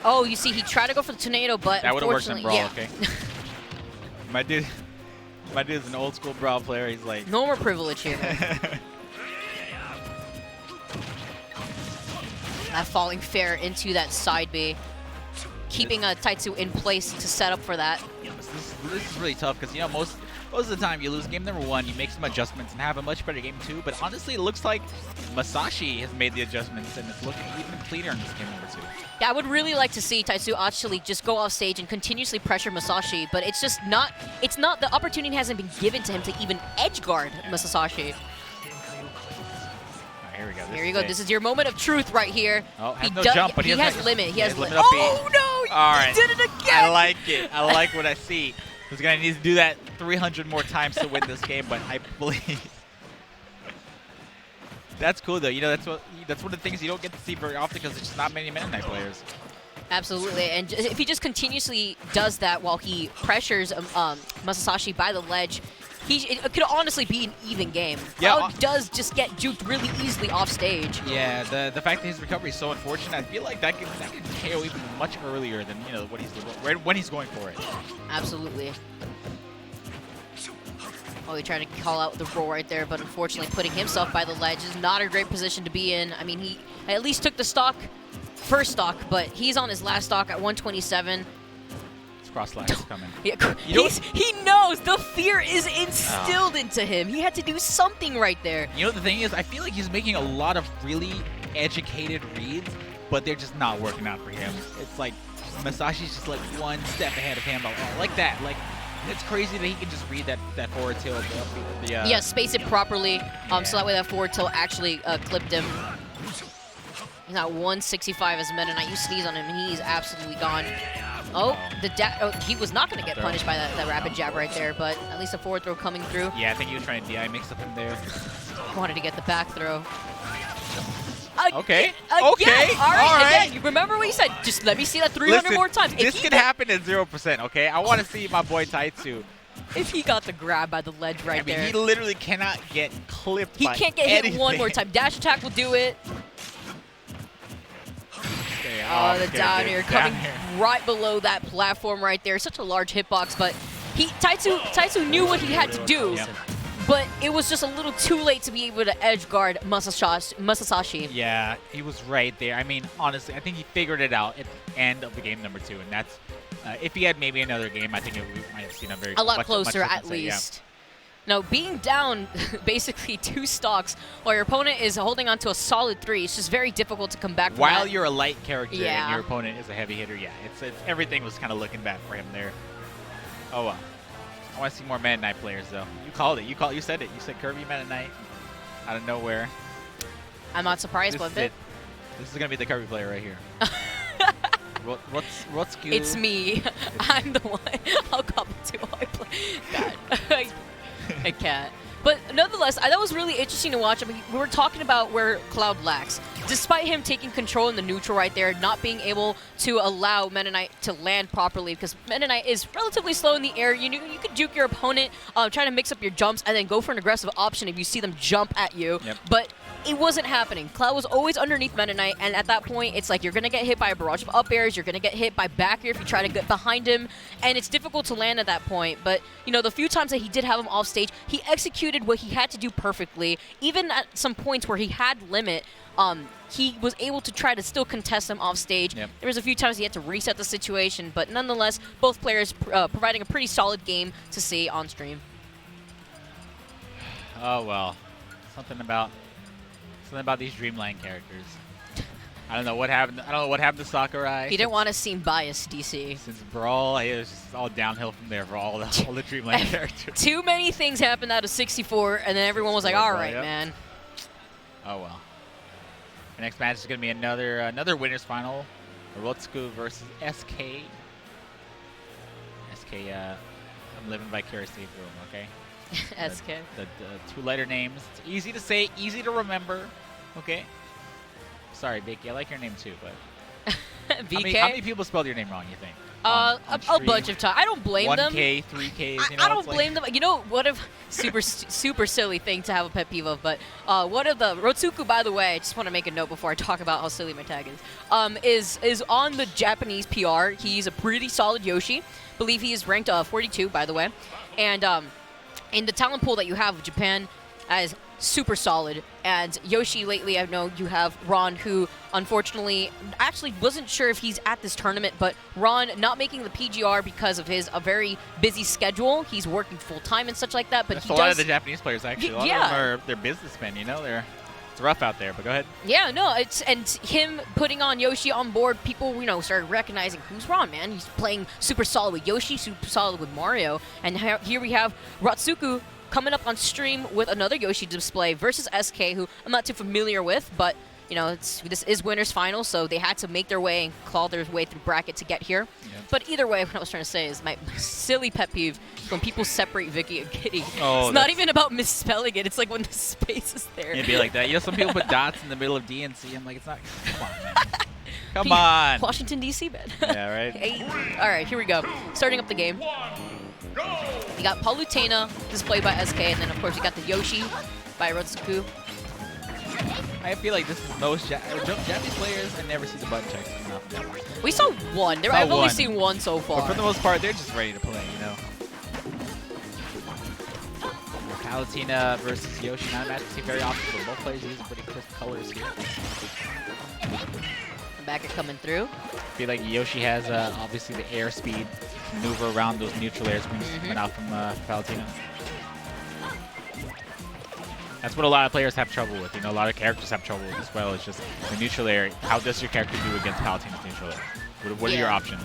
Oh, you see, he tried to go for the tornado, but that would have worked in Brawl, yeah. okay? My dude's an old school Brawl player. He's like... No more privilege here, man. That falling fair into that side B. Keeping Tightsou in place to set up for that. Yeah, this is really tough because, you know, most of the time you lose game number 1, you make some adjustments and have a much better game 2. But honestly, it looks like Musashi has made the adjustments and it's looking even cleaner in this game number 2. Yeah, I would really like to see Tightsou actually just go off stage and continuously pressure Musashi, but it's just not. It's not. The opportunity hasn't been given to him to even edge guard Musashi. Here we go. Here you go. This is your moment of truth right here. Oh, has no jump, but he has limit. He has limit. Oh, no! All right. He did it again! I like it. I like what I see. He's going to need to do that 300 more times to win this game, but I believe... That's cool, though. You know, that's one of the things you don't get to see very often because there's just not many Meta Knight players. Absolutely, and if he just continuously does that while he pressures Musashi by the ledge, it could honestly be an even game. Yeah, Cloud does just get juked really easily off stage. Yeah, the fact that his recovery is so unfortunate, I feel like that could KO even much earlier than, you know, when he's going for it. Absolutely. Oh, he tried to call out the roll right there, but unfortunately putting himself by the ledge is not a great position to be in. I mean, he at least took the first stock, but he's on his last stock at 127. Cross slash is coming. Yeah, he knows the fear is instilled into him. He had to do something right there. You know, the thing is, I feel like he's making a lot of really educated reads, but they're just not working out for him. It's like Musashi's just like one step ahead of him, like that. Like, it's crazy that he can just read that forward tilt. Yeah, space it properly, so that way that forward tilt actually clipped him. He's at 165 as a Meta Knight. You sneeze on him, and he's absolutely gone. Oh, he was not going to get punished by that rapid jab right there, but at least a forward throw coming through. Yeah, I think he was trying to DI mix up him there. Wanted to get the back throw. Okay. Okay. All right. Again, you remember what you said? Just let me see that 300 more times. This could happen at 0%, okay? I want to see my boy Tightsou. If he got the grab by the ledge right there. He literally cannot get clipped He by can't get hit one more time. Dash attack will do it. Oh, the down air coming right below that platform right there. Such a large hitbox, but Tightsou knew what he had to do, but it was just a little too late to be able to edge guard Musashi. Yeah, he was right there. I mean, honestly, I think he figured it out at the end of the game number 2, and that's if he had maybe another game, I think we might have seen a lot closer at least. Now, being down basically 2 stocks while your opponent is holding on to a solid 3, it's just very difficult to come back from while that. You're a light character and your opponent is a heavy hitter, it's everything was kind of looking bad for him there. Oh, well. I want to see more Meta Knight players, though. You called it. You said it. You said Kirby Meta Knight out of nowhere. I'm not surprised one bit. This is going to be the Kirby player right here. Roadsuku. It's me. I'm the one. I'll copy to all I play. God. I can't. But nonetheless, that was really interesting to watch. I mean, we were talking about where Cloud lacks. Despite him taking control in the neutral right there, not being able to allow Meta Knight to land properly, because Meta Knight is relatively slow in the air. You could juke your opponent, try to mix up your jumps, and then go for an aggressive option if you see them jump at you. Yep. But it wasn't happening. Cloud was always underneath Meta Knight, and at that point, it's like you're going to get hit by a barrage of up airs, you're going to get hit by back air if you try to get behind him, and it's difficult to land at that point. But, the few times that he did have him off stage, he executed what he had to do perfectly. Even at some points where he had limit, he was able to try to still contest him off stage. Yep. There was a few times he had to reset the situation, but nonetheless, both players providing a pretty solid game to see on stream. Oh, well. Something about these Dreamland characters. I don't know what happened. I don't know what happened to Sakurai. He didn't want to seem biased, DC. Since Brawl, it was just all downhill from there for all the Dreamland characters. Too many things happened out of 64, and then everyone was like, all right, man. Oh, well. The next match is going to be another winners final. Roadsuku versus SK. SK, I'm living vicariously through him, okay? SK. The two-letter names. It's easy to say, easy to remember, okay? Sorry, Vicky, I like your name too, but VK? How many people spelled your name wrong, you think? A bunch of times. I don't blame 1K, them. 3Ks, I don't blame them. You know, what if super silly thing to have a pet peeve of, but one of the Roadsuku, by the way, I just want to make a note before I talk about how silly my tag is on the Japanese PR. He's a pretty solid Yoshi. Believe he is ranked 42, by the way. And in the talent pool that you have of Japan is super solid. And Yoshi lately, I know you have Ron, who unfortunately actually wasn't sure if he's at this tournament, but Ron not making the PGR because of his very busy schedule. He's working full time and such like that. But that's a lot of the Japanese players actually. A lot of them they're businessmen. It's rough out there. But go ahead. Yeah, no, and him putting on Yoshi on board, people started recognizing who's Ron, man. He's playing super solid with Yoshi, super solid with Mario, and here we have Roadsuku coming up on stream with another Yoshi display versus SK, who I'm not too familiar with, but this is winners final, so they had to make their way and claw their way through bracket to get here. Yeah. But either way, what I was trying to say is my silly pet peeve when people separate Vicky and Kitty. Oh, it's not even about misspelling it. It's like when the space is there. It'd be like that. Some people put dots in the middle of D and C. I'm like, it's not. Come on, man. Come on. Washington, D.C., man. Yeah, right? Hey. All right, here we go. Starting up the game. You got Palutena displayed by SK, and then, of course, you got the Yoshi by Roadsuku. I feel like this is most Japanese players. I never see the button checks enough. We saw one. I've only seen one so far. But for the most part, they're just ready to play, Palutena versus Yoshi. Not a match we see very often, but both players use pretty crisp colors here. Back it coming through. I feel like Yoshi has obviously the air speed to maneuver around those neutral airs coming out from Palutena. That's what a lot of players have trouble with. A lot of characters have trouble with as well. It's just the neutral air. How does your character do against Palutena's neutral air? What are your options?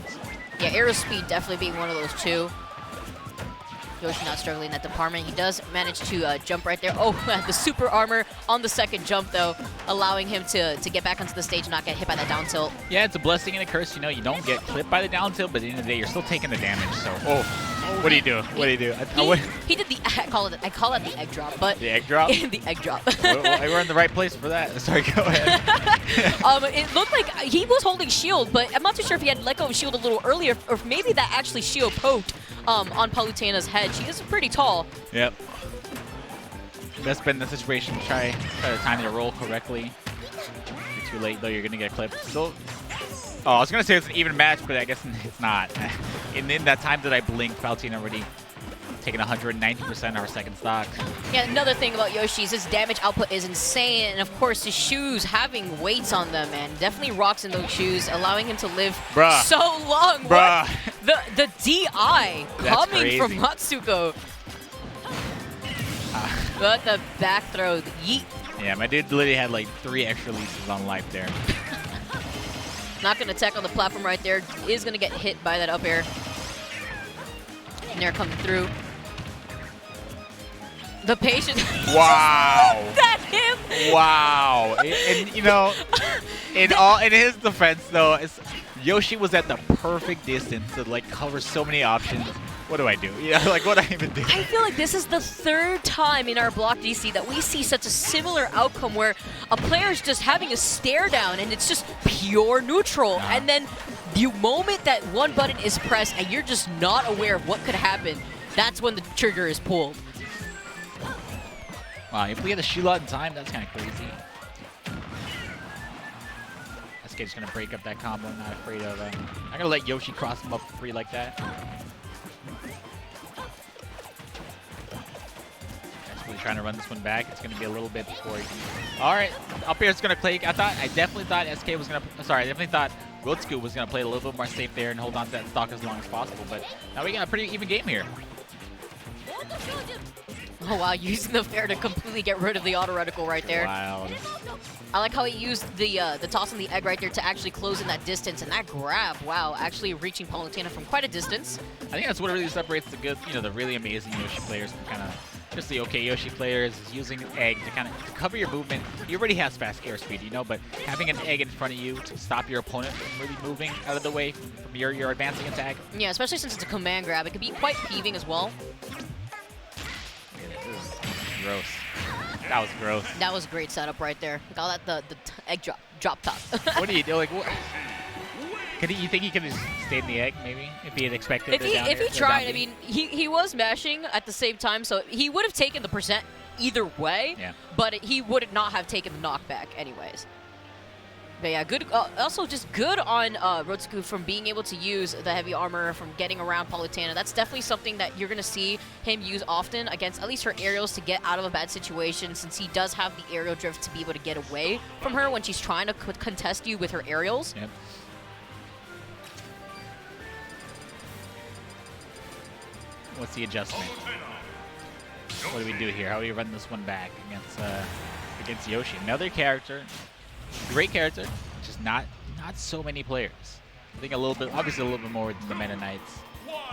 Yeah, aero speed definitely being one of those two. Yoshi not struggling in that department. He does manage to jump right there. Oh, the super armor on the second jump, though, allowing him to get back onto the stage and not get hit by that down tilt. Yeah, it's a blessing and a curse. You don't get clipped by the down tilt, but at the end of the day, you're still taking the damage. So, what do you do? What do you do? He did the, I call it the egg drop, but the egg drop? The egg drop. We're in the right place for that. Sorry, go ahead. It looked like he was holding shield, but I'm not too sure if he had let go of shield a little earlier, or if maybe that actually shield poked on Palutena's head. She is pretty tall. Yep. Best bet in the situation. Try to time your roll correctly. If you're too late, though, you're going to get clipped. So, I was going to say it's an even match, but I guess it's not. In that time that I blinked, Palutena already taking 190% of our second stock. Yeah, another thing about Yoshi is his damage output is insane, and of course his shoes having weights on them, and definitely rocks in those shoes, allowing him to live so long. Bruh. The DI coming crazy from Roadsuku. But the back throw, the yeet. Yeah, my dude literally had like 3 extra leases on life there. Not going to attack on the platform right there. Is going to get hit by that up air. And they're coming through. The patience. Wow. That him. Wow. And in his defense though, Yoshi was at the perfect distance to cover so many options. what do I do? Yeah, like what do I even do? I feel like this is the third time in our block DC that we see such a similar outcome where a player is just having a stare down and it's just pure neutral. And then the moment that one button is pressed and you're just not aware of what could happen, that's when the trigger is pulled. Wow, if we had the shootout in time, that's kind of crazy. SK just gonna break up that combo. I'm not afraid of. I'm gonna let Yoshi cross him up for free like that. Really trying to run this one back. It's going to be a little bit before he can. All right, up here it's going to play. I definitely thought SK was going to. Sorry, I definitely thought Roadsuku was going to play a little bit more safe there and hold on to that stock as long as possible. But now we got a pretty even game here. Oh wow, using the fair to completely get rid of the auto reticle right there. Wow. I like how he used the toss on the egg right there to actually close in that distance, and that grab, wow, actually reaching Palutena from quite a distance. I think that's what really separates the good, the really amazing Yoshi players from kind of just the okay Yoshi players, is using an egg to kind of cover your movement. He already has fast airspeed, but having an egg in front of you to stop your opponent from really moving out of the way from your advancing attack. Yeah, especially since it's a command grab, it could be quite peeving as well. This is gross. That was gross. That was a great setup right there. Call that the egg drop top. What do you do? Like, what? You think he could have stayed in the egg, maybe, if he had expected? If he tried, I mean, he was mashing at the same time, so he would have taken the percent either way. Yeah. But he would not have taken the knockback, anyways. But yeah, good. Also, just good on Roadsuku from being able to use the heavy armor, from getting around Palutena. That's definitely something that you're going to see him use often against at least her aerials to get out of a bad situation, since he does have the aerial drift to be able to get away from her when she's trying to contest you with her aerials. Yep. What's the adjustment? What do we do here? How do we run this one back against Yoshi? Another character. Great character, just not so many players. I think obviously a little bit more with the Meta Knights,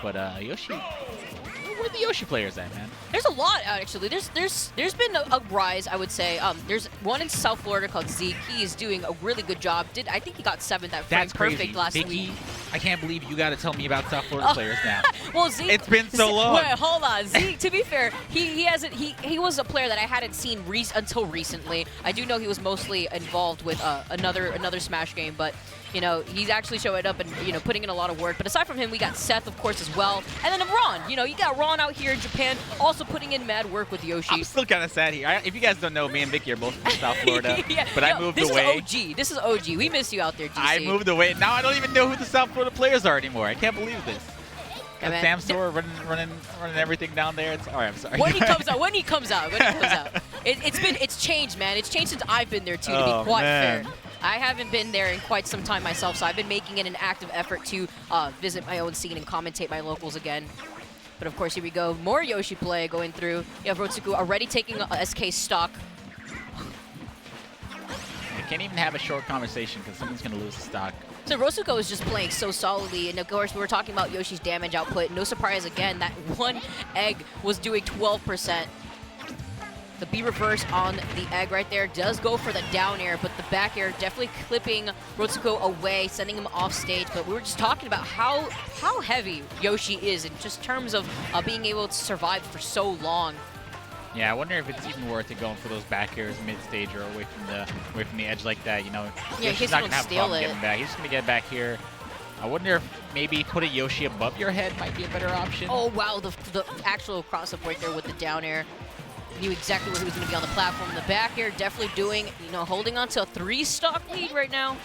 but Yoshi, where are the Yoshi players at, man? There's a lot actually. There's been a rise, I would say. There's one in South Florida called Zeke. He is doing a really good job. I think he got 7th at Frame Perfect last week. I can't believe you got to tell me about South Florida players now. Well, Zeke, it's been so long. Wait, hold on. Zeke, to be fair, he was a player that I hadn't seen until recently. I do know he was mostly involved with another Smash game, but he's actually showing up and putting in a lot of work. But aside from him, we got Seth, of course, as well, and then Ron. You got Ron out here in Japan, also putting in mad work with Yoshi. I'm still kind of sad here. If you guys don't know, me and Vicky are both from South Florida, yeah, but I moved away. This is OG. We miss you out there, GC. I moved away. Now I don't even know who the South Florida players are anymore. I can't believe this. Yeah, Sam Store running everything down there. All right, I'm sorry. When he comes out. It's changed, man. It's changed since I've been there too. To be quite fair, I haven't been there in quite some time myself, so I've been making it an active effort to visit my own scene and commentate my locals again. But of course, here we go. More Yoshi play going through. You have Roadsuku already taking a SK stock. I can't even have a short conversation because someone's going to lose the stock. So Roadsuku is just playing so solidly, and of course we were talking about Yoshi's damage output. No surprise again, that one egg was doing 12%. The B reverse on the egg right there does go for the down air, but the back air definitely clipping Roadsuku away, sending him off stage. But we were just talking about how heavy Yoshi is in just terms of being able to survive for so long. Yeah, I wonder if it's even worth it going for those back airs mid-stage or away from the edge like that. Yeah, he's not gonna have a problem getting back. He's just gonna get back here. I wonder if maybe putting Yoshi above your head might be a better option. Oh wow, the actual cross-up right there with the down air. Knew exactly where he was going to be on the platform. The back air definitely doing, holding on to a 3-stock lead right now.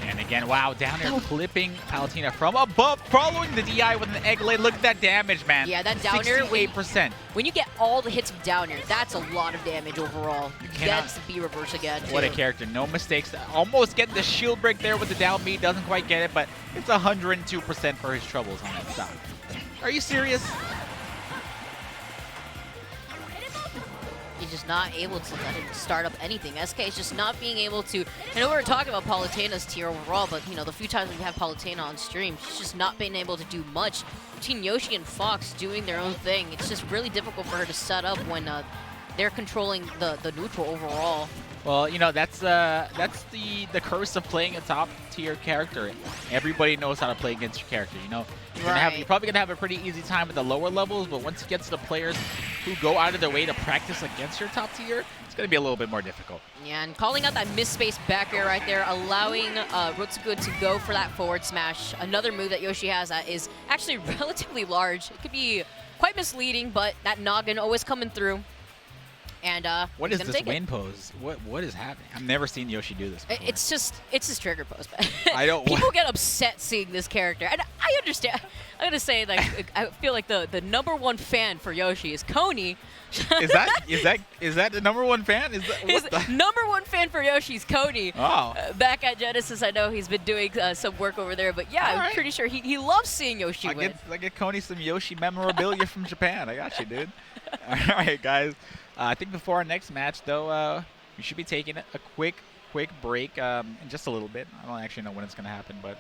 And again, wow, down there clipping Palutena from above, following the DI with an egg lay. Look at that damage, man. Yeah, that down air. 68%. When you get all the hits of down air, that's a lot of damage overall. That's the B reverse again, too. What a character. No mistakes. Almost getting the shield break there with the down B. Doesn't quite get it, but it's 102% for his troubles on that stock. Are you serious? He's just not able to let him start up anything. SK is just not being able to. I know we were talking about Palutena's tier overall, but the few times we have Palutena on stream, she's just not been able to do much. Between Yoshi and Fox doing their own thing, it's just really difficult for her to set up when they're controlling the neutral overall. Well, that's the curse of playing a top tier character. Everybody knows how to play against your character. You're probably going to have a pretty easy time with the lower levels, but once you get to the players who go out of their way to practice against your top tier, it's going to be a little bit more difficult. Yeah, and calling out that misspace back air right there, allowing Roadsuku to go for that forward smash. Another move that Yoshi has that is actually relatively large. It could be quite misleading, but that noggin always coming through. And what is this win pose? What is happening? I've never seen Yoshi do this before. It's his trigger pose. I don't. People get upset seeing this character, and I understand. I'm gonna say like I feel like the #1 fan for Yoshi is Coney. Is that the #1 fan? Is that #1 fan for Yoshi is Coney? Oh. Back at Genesis, I know he's been doing some work over there, but yeah, I'm pretty sure he loves seeing Yoshi win. I get Coney some Yoshi memorabilia from Japan. I got you, dude. All right, guys. I think before our next match, though, we should be taking a quick break in just a little bit. I don't actually know when it's going to happen, but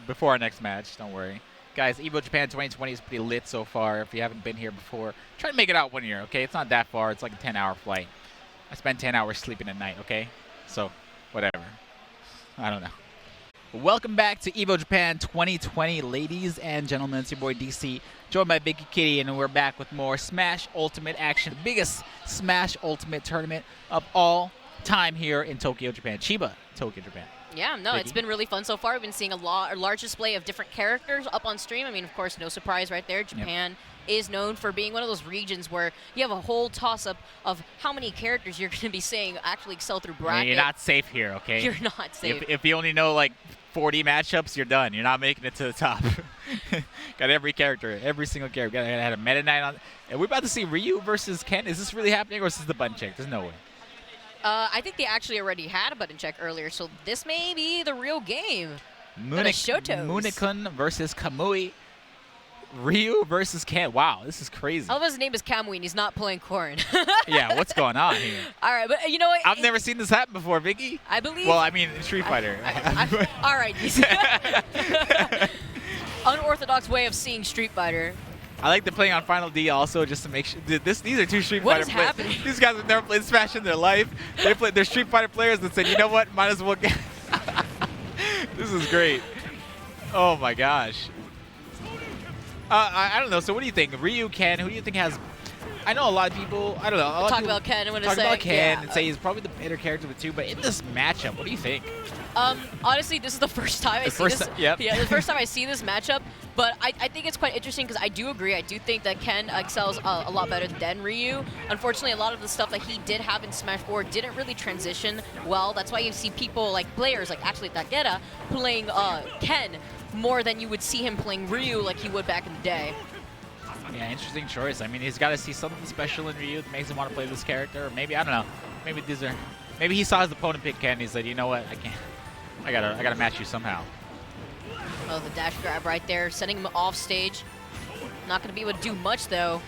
before our next match, don't worry. Guys, Evo Japan 2020 is pretty lit so far. If you haven't been here before, try to make it out 1 year, okay? It's not that far. It's like a 10-hour flight. I spend 10 hours sleeping at night, okay? So, whatever. I don't know. Welcome back to Evo Japan 2020, ladies and gentlemen. It's your boy DC, joined by Big Kitty, and we're back with more Smash Ultimate action. The biggest Smash Ultimate tournament of all time here in Tokyo, Japan. Chiba, Tokyo, Japan. Yeah, no, it's been really fun so far. We've been seeing a large display of different characters up on stream. I mean, of course, no surprise right there. Japan is known for being one of those regions where you have a whole toss-up of how many characters you're going to be saying actually excel through bracket. You're not safe here, okay? You're not safe. If you only know, like, 40 matchups, you're done. You're not making it to the top. Got every character, every single character. Got had a Meta Knight on. And we're about to see Ryu versus Ken. Is this really happening, or is this the button check? There's no way. I think they actually already had a button check earlier, so this may be the real game. Munikun versus Kamui. Ryu versus Ken. Wow, this is crazy. I love his name is Kamui, and he's not playing Corrin. Yeah, what's going on here? All right, but you know what? I've never seen this happen before, Vicky. I believe. Well, I mean, in Street Fighter. All right. Unorthodox way of seeing Street Fighter. I like the playing on Final D also, just to make sure. These are two Street Fighter players. Happening? These guys have never played Smash in their life. They're Street Fighter players that said, you know what, might as well get. This is great. Oh my gosh. I don't know. So what do you think? Ryu, Ken, who do you think has... I know a lot of people... I don't know. Talk about Ken, I'm going to say. Talk about Ken and say he's probably the better character of the two. But in this matchup, what do you think? Honestly, this is the first time I see this. Yep. Yeah, the first time I see this matchup. But I think it's quite interesting because I do agree. I do think that Ken excels a lot better than Ryu. Unfortunately, a lot of the stuff that he did have in Smash 4 didn't really transition well. That's why you see people like players like actually Takeda playing Ken more than you would see him playing Ryu like he would back in the day. Yeah, interesting choice. I mean, he's got to see something special in Ryu that makes him want to play this character. Or maybe, I don't know. Maybe he saw his opponent pick Ken and he said, you know what, I can't. I gotta match you somehow. Oh, the dash grab right there, sending him off stage. Not gonna be able to do much though.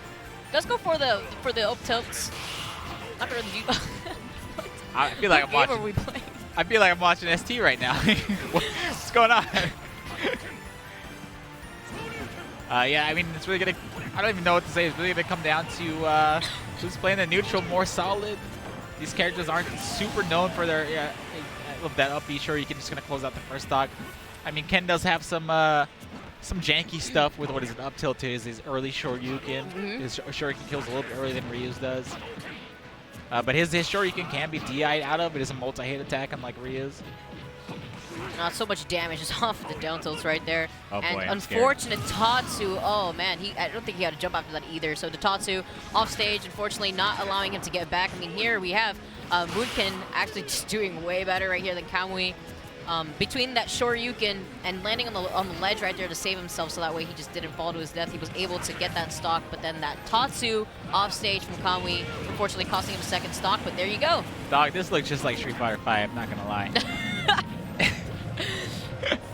Does go for the up tilts. Not gonna do. I feel like I'm watching. Are we playing? I feel like I'm watching ST right now. What's going on? Yeah, I mean, it's really gonna. I don't even know what to say. It's really gonna come down to who's playing the neutral more solid. These characters aren't super known for their. Of that up B. Sure, you can just gonna close out the first stock. I mean, Ken does have some janky stuff with what is it up tilt to his early Shoryuken. His Shoryuken kills a little bit earlier than Ryu's does. But his Shoryuken can be DI'd out of. It is a multi-hit attack unlike Ryu's. Not so much damage just off of the down tilts right there. Oh boy, and I'm unfortunate Tightsou. Oh man, I don't think he had to jump after that either. So the Tightsou off stage, unfortunately not allowing him to get back. I mean, here we have Mugen actually just doing way better right here than Kamui. Between that Shoryuken and landing on the ledge right there to save himself, so that way he just didn't fall to his death. He was able to get that stock, but then that Tightsou off stage from Kamui, unfortunately costing him a second stock. But there you go. Dog, this looks just like Street Fighter 5. I'm not gonna lie.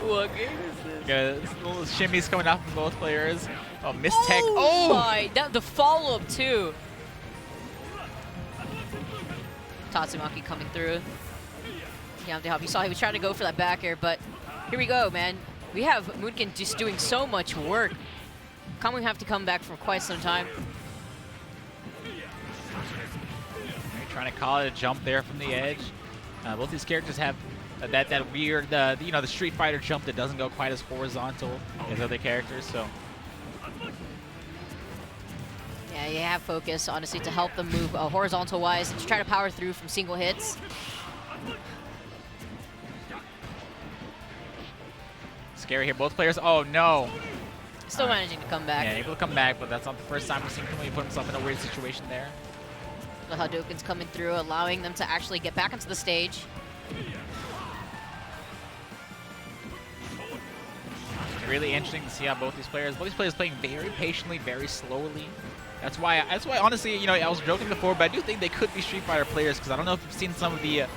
What game is this? Yeah, little shimmies coming out from both players. Oh, miss tech. Oh my! The follow-up too. Tatsumaki coming through. Yeah, to help. You saw he was trying to go for that back air, but here we go, man. We have Mugen just doing so much work. Kamui have to come back for quite some time. Trying to call it a jump there from the edge. Both these characters have that weird, you know, the Street Fighter jump that doesn't go quite as horizontal as other characters. So yeah, you have focus, honestly, to help them move horizontal-wise and to try to power through from single hits. Scary here, both players. Oh no! Still managing to come back. Yeah, able to come back, but that's not the first time we've seen him put himself in a weird situation there. The Hadouken's coming through, allowing them to actually get back onto the stage. Really interesting to see how both these players playing very patiently, very slowly. That's why honestly, you know, I was joking before, but I do think they could be Street Fighter players because I don't know if you've seen some of the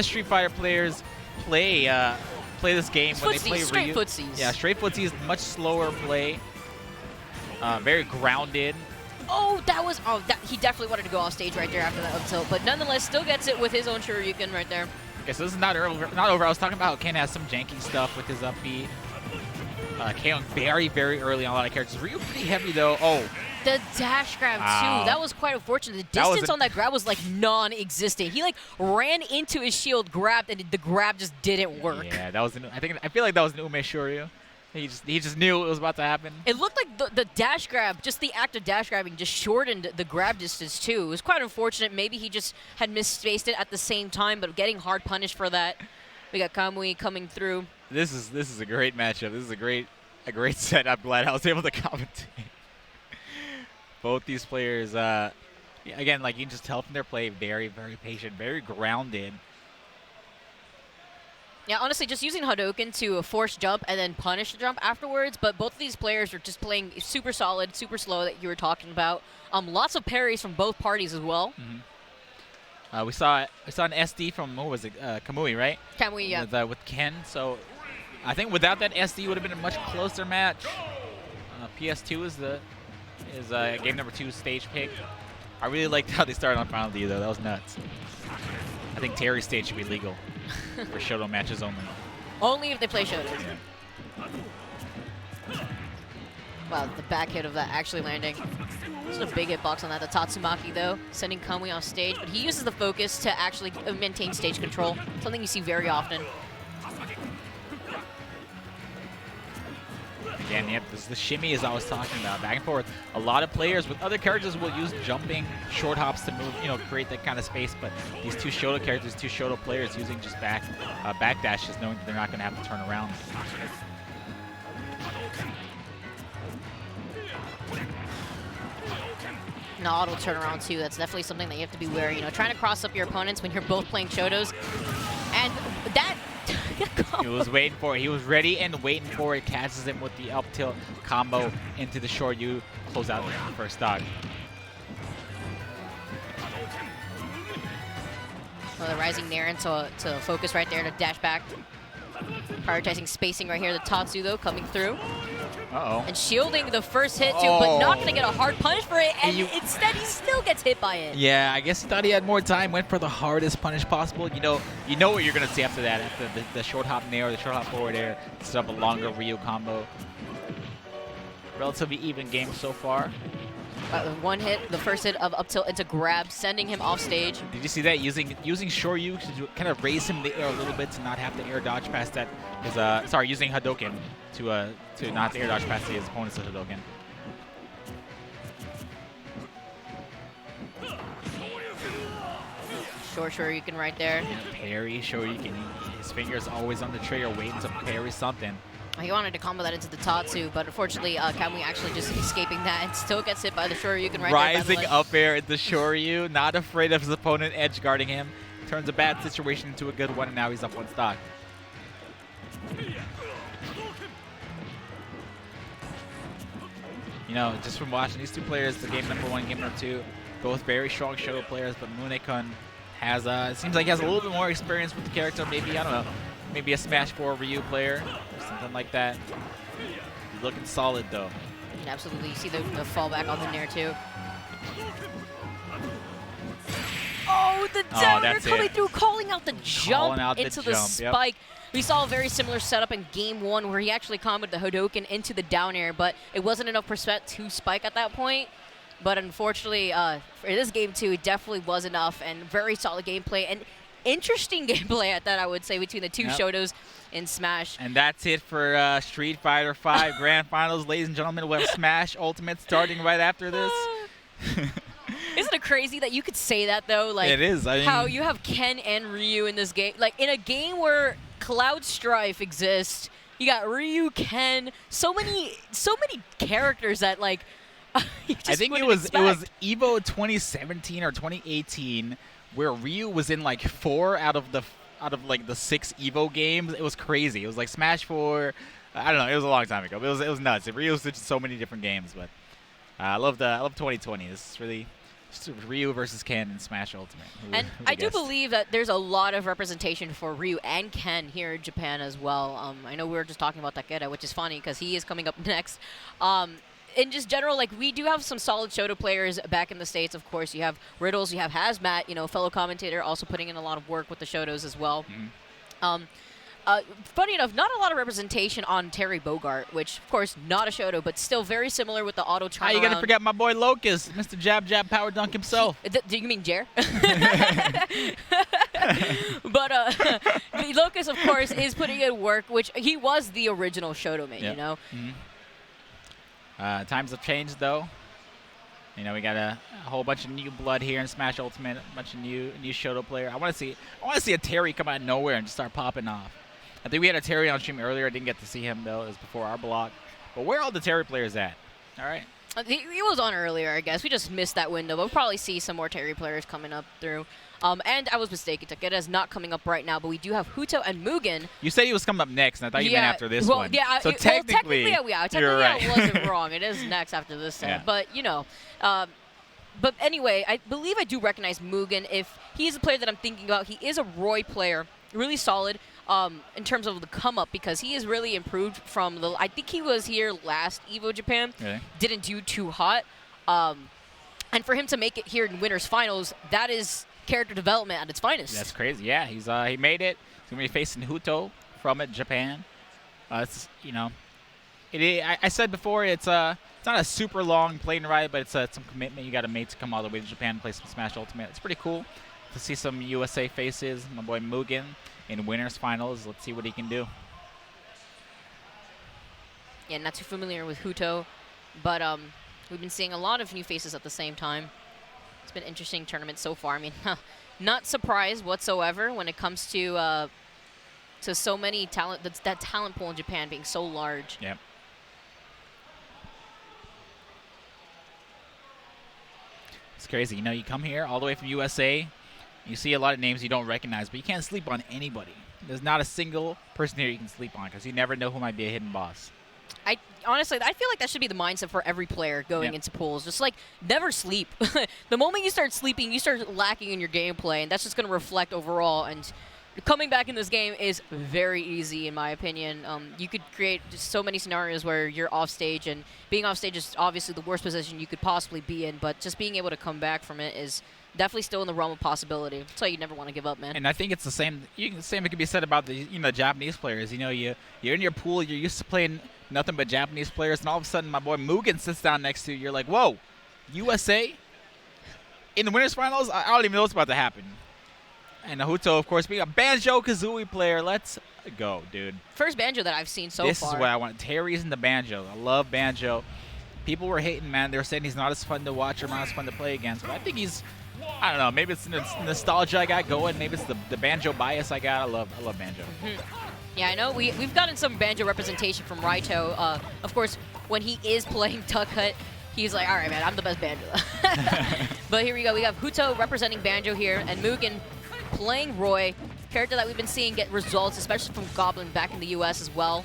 Street Fighter players play this game when they play straight Ryu. footsies. Yeah, straight footsies, much slower play, very grounded. Oh, he definitely wanted to go off stage right there after that up tilt, but nonetheless still gets it with his own Shoryuken right there. Okay, so this is not over. I was talking about how Ken has some janky stuff with his up B. KOing very, very early on a lot of characters. Ryu pretty heavy though. Oh. The dash grab too. That was quite unfortunate. The distance on that grab was like non-existent. He like ran into his shield, grabbed, and the grab just didn't work. Yeah, that was I feel like that was an Ume Shoryu. He just knew it was about to happen. It looked like the dash grab, just the act of dash grabbing, just shortened the grab distance too. It was quite unfortunate. Maybe he just had misspaced it at the same time, but getting hard punished for that. We got Kamui coming through. This is a great matchup. This is a great set. I'm glad I was able to commentate. Both these players, again, like you can just tell from their play, very, very patient, very grounded. Yeah, honestly, just using Hadouken to force jump and then punish the jump afterwards. But both of these players are just playing super solid, super slow that you were talking about. Lots of parries from both parties as well. Mm-hmm. We saw an SD from, what was it, Kamui, right? Kamui, yeah. With Ken. So I think without that SD, would have been a much closer match. PS2 is game number 2 stage pick. I really liked how they started on Final D though. That was nuts. I think Terry's stage should be legal for Showdown matches only. Only if they play Showdown. Wow, the back hit of that actually landing. Just a big hitbox on that. The Tatsumaki though, sending Kamui off stage, but he uses the focus to actually maintain stage control. Something you see very often. Again, yep, this is the shimmy as I was talking about, back and forth. A lot of players with other characters will use jumping short hops to move, you know, create that kind of space. But these two Shoto characters, two Shoto players using just back dashes, knowing that they're not going to have to turn around. An auto turnaround too. That's definitely something that you have to be wary. You know, trying to cross up your opponents when you're both playing Shotos, and that. He was waiting for it. He was ready and waiting for it. Catches him with the up tilt combo into the Shoryu. Close out the first stock. Well, the rising Nair to focus right there to dash back. Prioritizing spacing right here. The Tatsu though coming through. Uh-oh. And shielding the first hit too, but not going to get a hard punish for it, and instead he still gets hit by it. Yeah, I guess he thought he had more time, went for the hardest punish possible. You know what you're going to see after that, after the short hop nair, the short hop forward air, set up a longer Ryu combo. Relatively even game so far. One hit, the first hit of up tilt into grab, sending him off stage. Did you see that? Using Shoryu to kind of raise him in the air a little bit to not have to air dodge past that. Sorry, using Hadouken to not have to air dodge past his opponent's Hadouken. Short Shoryuken right there. Yeah, parry Shoryuken. His finger's always on the trigger, waiting to parry something. He wanted to combo that into the Tatsu, but unfortunately, Kamui actually just escaping that and still gets hit by the Shoryuken right Rising there. up air into Shoryu, not afraid of his opponent edge guarding him. Turns a bad situation into a good one, and now he's up one stock. You know, just from watching these two players, the game number 1, game number 2, both very strong Shoto players, but Munekun has, it seems like he has a little bit more experience with the character. Maybe, I don't know, maybe a Smash 4 Ryu player or something like that. He's looking solid, though. Absolutely. You see the fallback on the Nair, too. Oh, the downer coming through, calling out the jump into the spike. Yep. We saw a very similar setup in game 1 where he actually comboed the Hadouken into the down air, but it wasn't enough percent to spike at that point. But unfortunately, for this game 2, it definitely was enough, and very solid gameplay. And interesting gameplay at that, I would say, between the two Shotos in Smash. And that's it for Street Fighter V Grand Finals, ladies and gentlemen. We have Smash Ultimate starting right after this. Isn't it crazy that you could say that, though? Like, it is. I mean, how you have Ken and Ryu in this game. Like, in a game where Cloud Strife exists, you got Ryu, Ken, so many characters that, like, I think it was Evo 2017 or 2018 where Ryu was in like 4 out of the 6 Evo games. It was crazy. It was like Smash 4. I don't know. It was a long time ago. But it was nuts. Ryu was just so many different games. But I love 2020. This is really just Ryu versus Ken in Smash Ultimate. And I do believe that there's a lot of representation for Ryu and Ken here in Japan as well. I know we were just talking about Takeda, which is funny because he is coming up next. In just general, like, we do have some solid Shoto players back in the States. Of course, you have Riddles, you have Hazmat, you know, fellow commentator, also putting in a lot of work with the Shotos as well. Funny enough, not a lot of representation on Terry Bogart, which, of course, not a Shoto, but still very similar with the auto turnaround. How you gonna forget my boy Locust, Mr. Jab Jab Power Dunk himself? Do you mean Jer? But Locust, of course, is putting in work, which he was the original Shoto man, you know? Times have changed, though. You know, we got a whole bunch of new blood here in Smash Ultimate, a bunch of new Shoto player. I want to see a Terry come out of nowhere and just start popping off. I think we had a Terry on stream earlier. I didn't get to see him, though. It was before our block. But where are all the Terry players at? All right. He was on earlier, I guess. We just missed that window. But we'll probably see some more Terry players coming up through. And I was mistaken. Takeda's not coming up right now, but we do have Huto and Mugen. You said he was coming up next, and I thought you meant after this one. Yeah, so technically, you're right. I wasn't wrong. It is next after this set. But, you know, but anyway, I believe I do recognize Mugen. If he's a player that I'm thinking about, he is a Roy player, really solid in terms of the come-up, because he has really improved from the... I think he was here last Evo Japan. Really? Didn't do too hot. And for him to make it here in Winners Finals, that is character development at its finest. That's crazy. Yeah, he made it. He's gonna be facing Huto from Japan. It's, you know, I said before, it's not a super long plane ride, but it's some commitment you got to make to come all the way to Japan and play some Smash Ultimate. It's pretty cool to see some USA faces. My boy Mugen in Winners Finals. Let's see what he can do. Yeah, not too familiar with Huto, but we've been seeing a lot of new faces at the same time. It's been an interesting tournament so far. I mean, not surprised whatsoever when it comes to so many talent. That talent pool in Japan being so large. Yep. It's crazy. You know, you come here all the way from USA, you see a lot of names you don't recognize, but you can't sleep on anybody. There's not a single person here you can sleep on because you never know who might be a hidden boss. Honestly, I feel like that should be the mindset for every player going into pools. Just, like, never sleep. The moment you start sleeping, you start lacking in your gameplay, and that's just going to reflect overall. And coming back in this game is very easy, in my opinion. You could create just so many scenarios where you're off stage, and being off stage is obviously the worst position you could possibly be in, but just being able to come back from it is definitely still in the realm of possibility. That's why you never want to give up, man. And I think it's the same. The same can be said about the Japanese players. You know, you're in your pool. You're used to playing nothing but Japanese players, and all of a sudden, my boy Mugen sits down next to you. You're like, whoa, USA in the Winners Finals? I don't even know what's about to happen. And Huto, of course, being a Banjo-Kazooie player. Let's go, dude. First Banjo that I've seen so far. This is what I want. Terry's in the Banjo. I love Banjo. People were hating, man. They were saying he's not as fun to watch or not as fun to play against. But I think he's, I don't know, maybe it's the nostalgia I got going. Maybe it's the Banjo bias I got. I love Banjo. Yeah, I know. We've gotten some Banjo representation from Raito. Of course, when he is playing Duck Hunt, he's like, all right, man, I'm the best Banjo. But here we go. We have Huto representing Banjo here, and Mugen playing Roy, character that we've been seeing get results, especially from Goblin back in the US as well.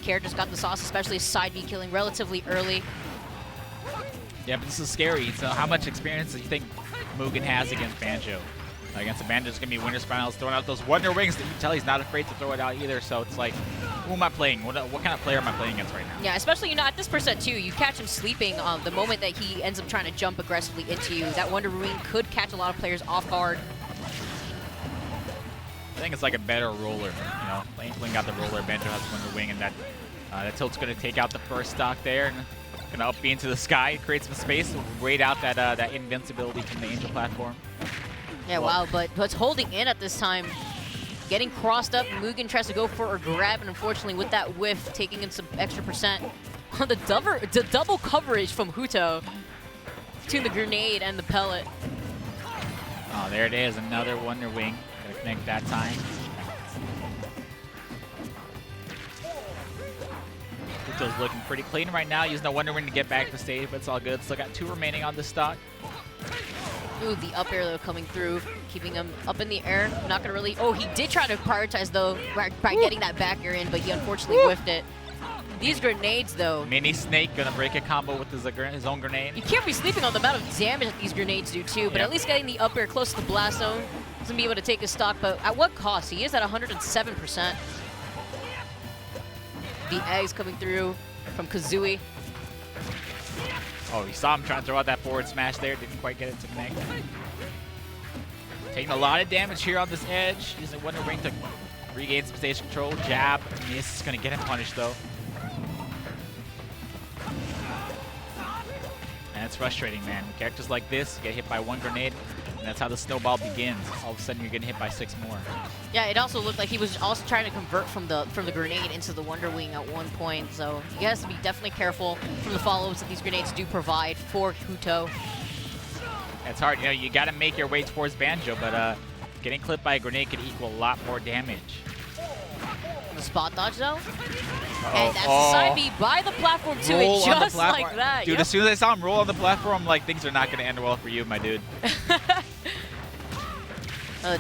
Character's got the sauce, especially side B killing relatively early. Yeah, but this is scary. So how much experience do you think Mugen has against Banjo? Against the Banjo's going to be Winners Finals, throwing out those Wonder Wings that you can tell he's not afraid to throw it out either. So it's like, who am I playing? What kind of player am I playing against right now? Yeah, especially, at this percent too, you catch him sleeping the moment that he ends up trying to jump aggressively into you. That Wonder Wing could catch a lot of players off guard. I think it's like a better roller. Lane got the roller, Banjo has Wonder Wing, and that tilt's going to take out the first stock there. And going to up B into the sky, create some space, wait out that invincibility from the Angel platform. Yeah, wow, but holding in at this time. Getting crossed up, Mugen tries to go for a grab, and unfortunately with that whiff, taking in some extra percent. On the double coverage from Huto between the grenade and the pellet. Oh, there it is, another Wonder Wing. Gotta connect that time. Huto's looking pretty clean right now, using the Wonder Wing to get back to the stage, but it's all good. Still got 2 remaining on the stock. Ooh, the up air though coming through, keeping him up in the air. Not gonna really. Oh, he did try to prioritize though by getting that back air in, but he unfortunately whiffed it. These grenades though. Mini Snake gonna break a combo with his own grenade. You can't be sleeping on the amount of damage that these grenades do too, but at least getting the up air close to the blast zone doesn't be able to take his stock, but at what cost? He is at 107%. The eggs coming through from Kazooie. Oh, you saw him trying to throw out that forward smash there. Didn't quite get it to connect. Taking a lot of damage here on this edge. Using Wonder Wing to regain some stage control. Jab. Miss is going to get him punished, though. And it's frustrating, man. Characters like this get hit by 1 grenade, and that's how the snowball begins. All of a sudden, you're getting hit by 6 more. Yeah, it also looked like he was also trying to convert from the grenade into the Wonder Wing at one point. So you guys have to be definitely careful from the follow-ups that these grenades do provide for Huto. It's hard, you know. You got to make your way towards Banjo, but getting clipped by a grenade could equal a lot more damage. The spot dodge though, and that's a side B by the platform too, roll just like that. Dude, as soon as I saw him roll on the platform, like things are not going to end well for you, my dude.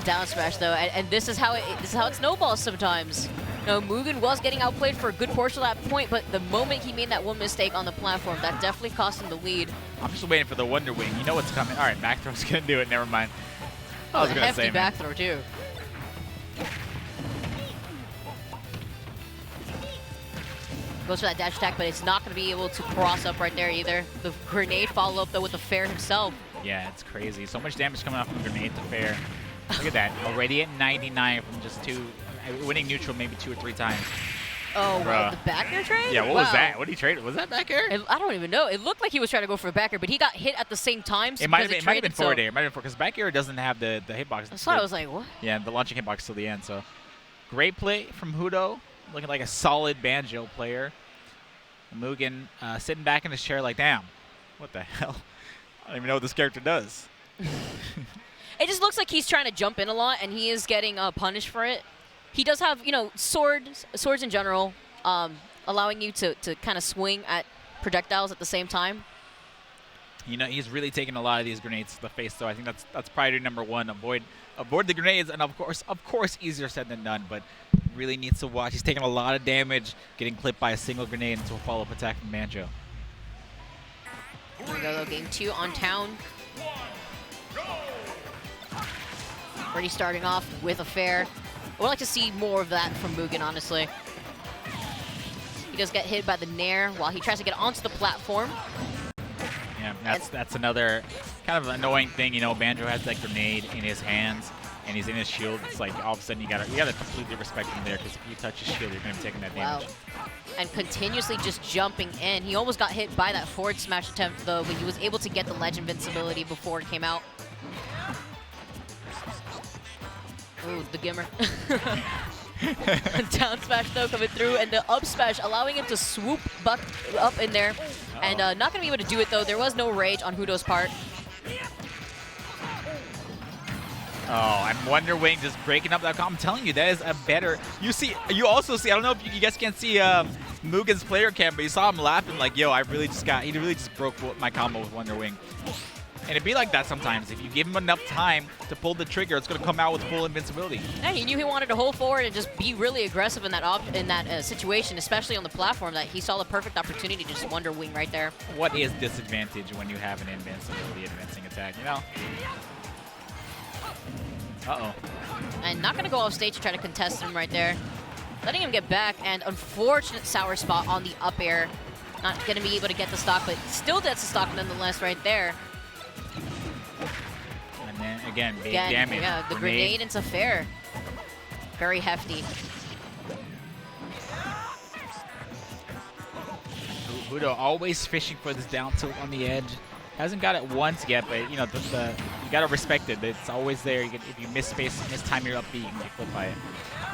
Down smash though, and this is how it snowballs sometimes. You know, Mugen was getting outplayed for a good portion of that point, but the moment he made that one mistake on the platform, that definitely cost him the lead. I'm just waiting for the Wonder Wing. You know what's coming. All right, back throw's going to do it. Never mind. I was going to say, hefty back throw too. Goes for that dash attack, but it's not going to be able to cross up right there either. The grenade follow up though with the fair himself. Yeah, it's crazy. So much damage coming off from the grenade to fair. Look at that. Already at 99 from just 2, winning neutral maybe 2 or 3 times. Oh, wow, the back air trade? Yeah, what was that? What did he trade? Was that back air? I don't even know. It looked like he was trying to go for a back air, but he got hit at the same time. It might have been forward air. It might have been because back air doesn't have the hitbox. That's why I was like, what? Yeah, the launching hitbox till the end. So great play from Huto. Looking like a solid Banjo player. Mugen sitting back in his chair like, damn, what the hell? I don't even know what this character does. It just looks like he's trying to jump in a lot, and he is getting punished for it. He does have, you know, swords in general, allowing you to kind of swing at projectiles at the same time. You know, he's really taking a lot of these grenades to the face, so I think that's priority number 1. Avoid the grenades, and of course, easier said than done, but really needs to watch. He's taking a lot of damage, getting clipped by a single grenade into a follow-up attack from Banjo. Here we go, though. Game 2 on town. Already starting off with a fair. I would like to see more of that from Mugen, honestly. He does get hit by the Nair while he tries to get onto the platform. Yeah, that's another kind of annoying thing. You know, Banjo has that grenade in his hands, and he's in his shield. It's like all of a sudden you gotta completely respect him there, because if you touch his shield, you're gonna be taking that damage. Wow. And continuously just jumping in. He almost got hit by that forward smash attempt though, but he was able to get the ledge invincibility before it came out. Ooh, the gimmer. Down smash though coming through, and the up smash allowing him to swoop back up in there. And not going to be able to do it though. There was no rage on Huto's part. Oh, and Wonder Wing just breaking up that combo. I'm telling you, that is a better. You also see. I don't know if you guys can't see Mugen's player cam, but you saw him laughing like, "Yo, he really just broke my combo with Wonder Wing." And it'd be like that sometimes. If you give him enough time to pull the trigger, it's going to come out with full invincibility. Yeah, he knew he wanted to hold forward and just be really aggressive in that situation, especially on the platform, that he saw the perfect opportunity to just Wonder Wing right there. What is disadvantage when you have an invincibility advancing attack, you know? Uh-oh. And not going to go off stage to try to contest him right there. Letting him get back, and unfortunate sour spot on the up air. Not going to be able to get the stock, but still gets the stock nonetheless right there. And then, again, big damage. Yeah, the grenade into fair. Very hefty. Huto always fishing for this down tilt on the edge. Hasn't got it once yet, but, you know, you You gotta respect it. It's always there. If you miss space, miss time your up B, you can get clipped by it.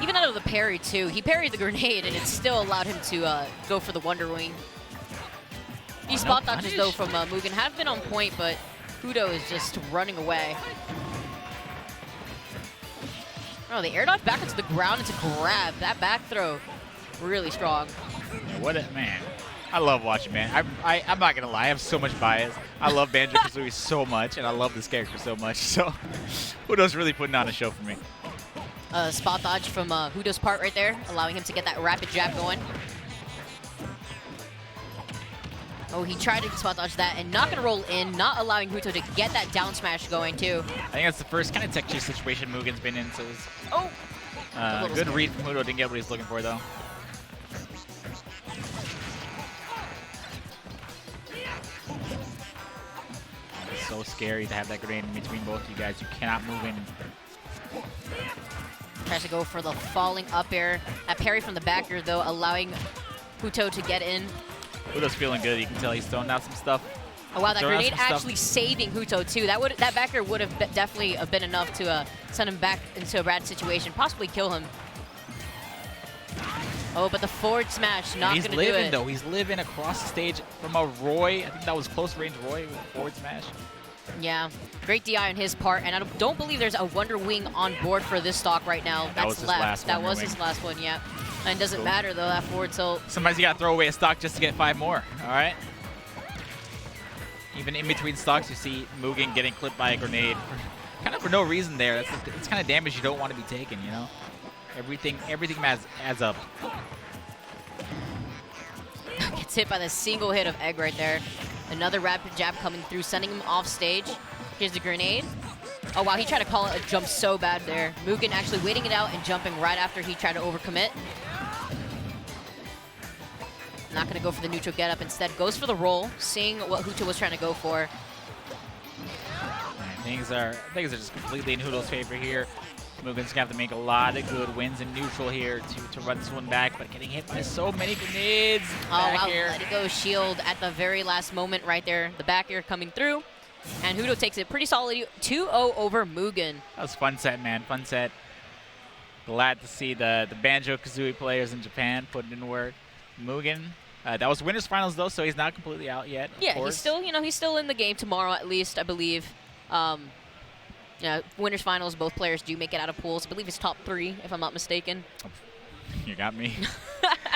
Even out of the parry, too. He parried the grenade, and it still allowed him to go for the Wonder Wing. These spot dodges, though, from Mugen have been on point, but Huto is just running away. Oh, the air dodge back into the ground and to grab. That back throw, really strong. Yeah, what a man. I love watching, man. I'm not going to lie. I have so much bias. I love Banjo-Kazooie so much, and I love this character so much. So Huto's really putting on a show for me. Spot dodge from Huto's part right there, allowing him to get that rapid jab going. Oh, he tried to spot dodge that and not going to roll in, not allowing Huto to get that down smash going, too. I think that's the first kind of tech chase situation Mugen's been in. So good read from Huto. Didn't get what he's looking for, though. It's so scary to have that grenade in between both of you guys. You cannot move in. Tries to go for the falling up air. That parry from the back air, though, allowing Huto to get in. Huto's feeling good. You can tell he's throwing out some stuff. Oh, wow, that grenade actually saving Huto, too. That back air would have definitely been enough to send him back into a bad situation, possibly kill him. Oh, but the forward smash, not going to do it. He's living, though. He's living across the stage from a Roy. I think that was close range Roy with a forward smash. Yeah, great DI on his part, and I don't believe there's a Wonder Wing on board for this stock right now. That was his last That was his last one, yeah. And doesn't matter, though, that forward tilt. Sometimes you got to throw away a stock just to get 5 more, all right? Even in between stocks, you see Mugen getting clipped by a grenade kind of for no reason there. It's kind of damage you don't want to be taking, you know? Everything adds up. Gets hit by the single hit of Egg right there. Another rapid jab coming through, sending him off stage. Here's the grenade. Oh, wow, he tried to call it a jump so bad there. Mugen actually waiting it out and jumping right after he tried to overcommit. Not going to go for the neutral getup. Instead, goes for the roll, seeing what Huto was trying to go for. Things are just completely in Huto's favor here. Mugen's going to have to make a lot of good wins in neutral here to run this one back, but getting hit by so many grenades. Oh, wow, let it go shield at the very last moment right there. The back air coming through, and Huto takes it pretty solid 2-0 over Mugen. That was a fun set, man. Fun set. Glad to see the Banjo-Kazooie players in Japan putting in work. Mugen, that was winners finals though, so he's not completely out yet. Yeah, he's still, he's still in the game tomorrow at least, I believe. Yeah, winners finals, both players do make it out of pools. I believe it's top 3, if I'm not mistaken. You got me.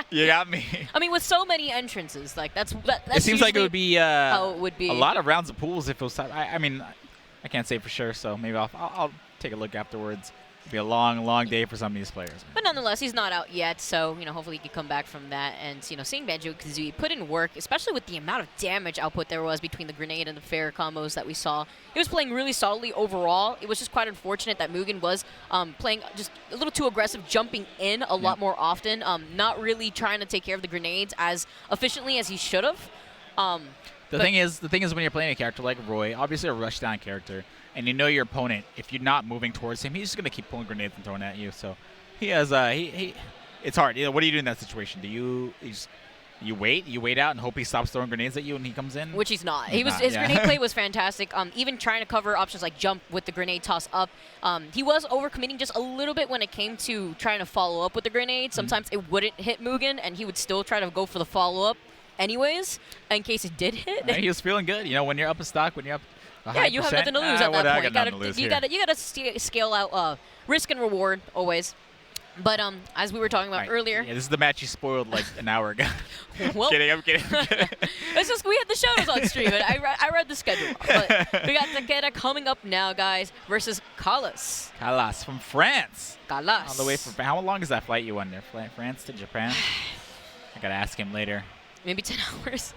You got me. I mean, with so many entrances, like that's it seems like it would be how it would be. A lot of rounds of pools if it was. I mean, I can't say for sure, so maybe I'll take a look afterwards. It'll be a long, long day for some of these players. But nonetheless, he's not out yet, so hopefully he can come back from that. And seeing Banjo-Kazooie put in work, especially with the amount of damage output there was between the grenade and the fair combos that we saw. He was playing really solidly overall. It was just quite unfortunate that Mugen was playing just a little too aggressive, jumping in a lot more often, not really trying to take care of the grenades as efficiently as he should have. The thing is, when you're playing a character like Roy, obviously a rushdown character, and you know your opponent, if you're not moving towards him, he's just gonna keep pulling grenades and throwing at you. So he has it's hard. What do you do in that situation? Do you wait out and hope he stops throwing grenades at you when he comes in? Which he's not. His grenade play was fantastic. Even trying to cover options like jump with the grenade toss up. He was overcommitting just a little bit when it came to trying to follow up with the grenade. Sometimes it wouldn't hit Mugen, and he would still try to go for the follow up anyways, in case it did hit. He was feeling good. When you're up a stock, when you're up a high you have nothing to lose at that point. You gotta scale out risk and reward always. But as we were talking about earlier, this is the match you spoiled like an hour ago. Well, I'm kidding. It's just we had the shows on stream, and I read the schedule. But we got Takeda coming up now, guys, versus Kalos. Kalos from France. Kalos. On the way from how long is that flight you on there? France to Japan? I gotta ask him later. Maybe 10 hours.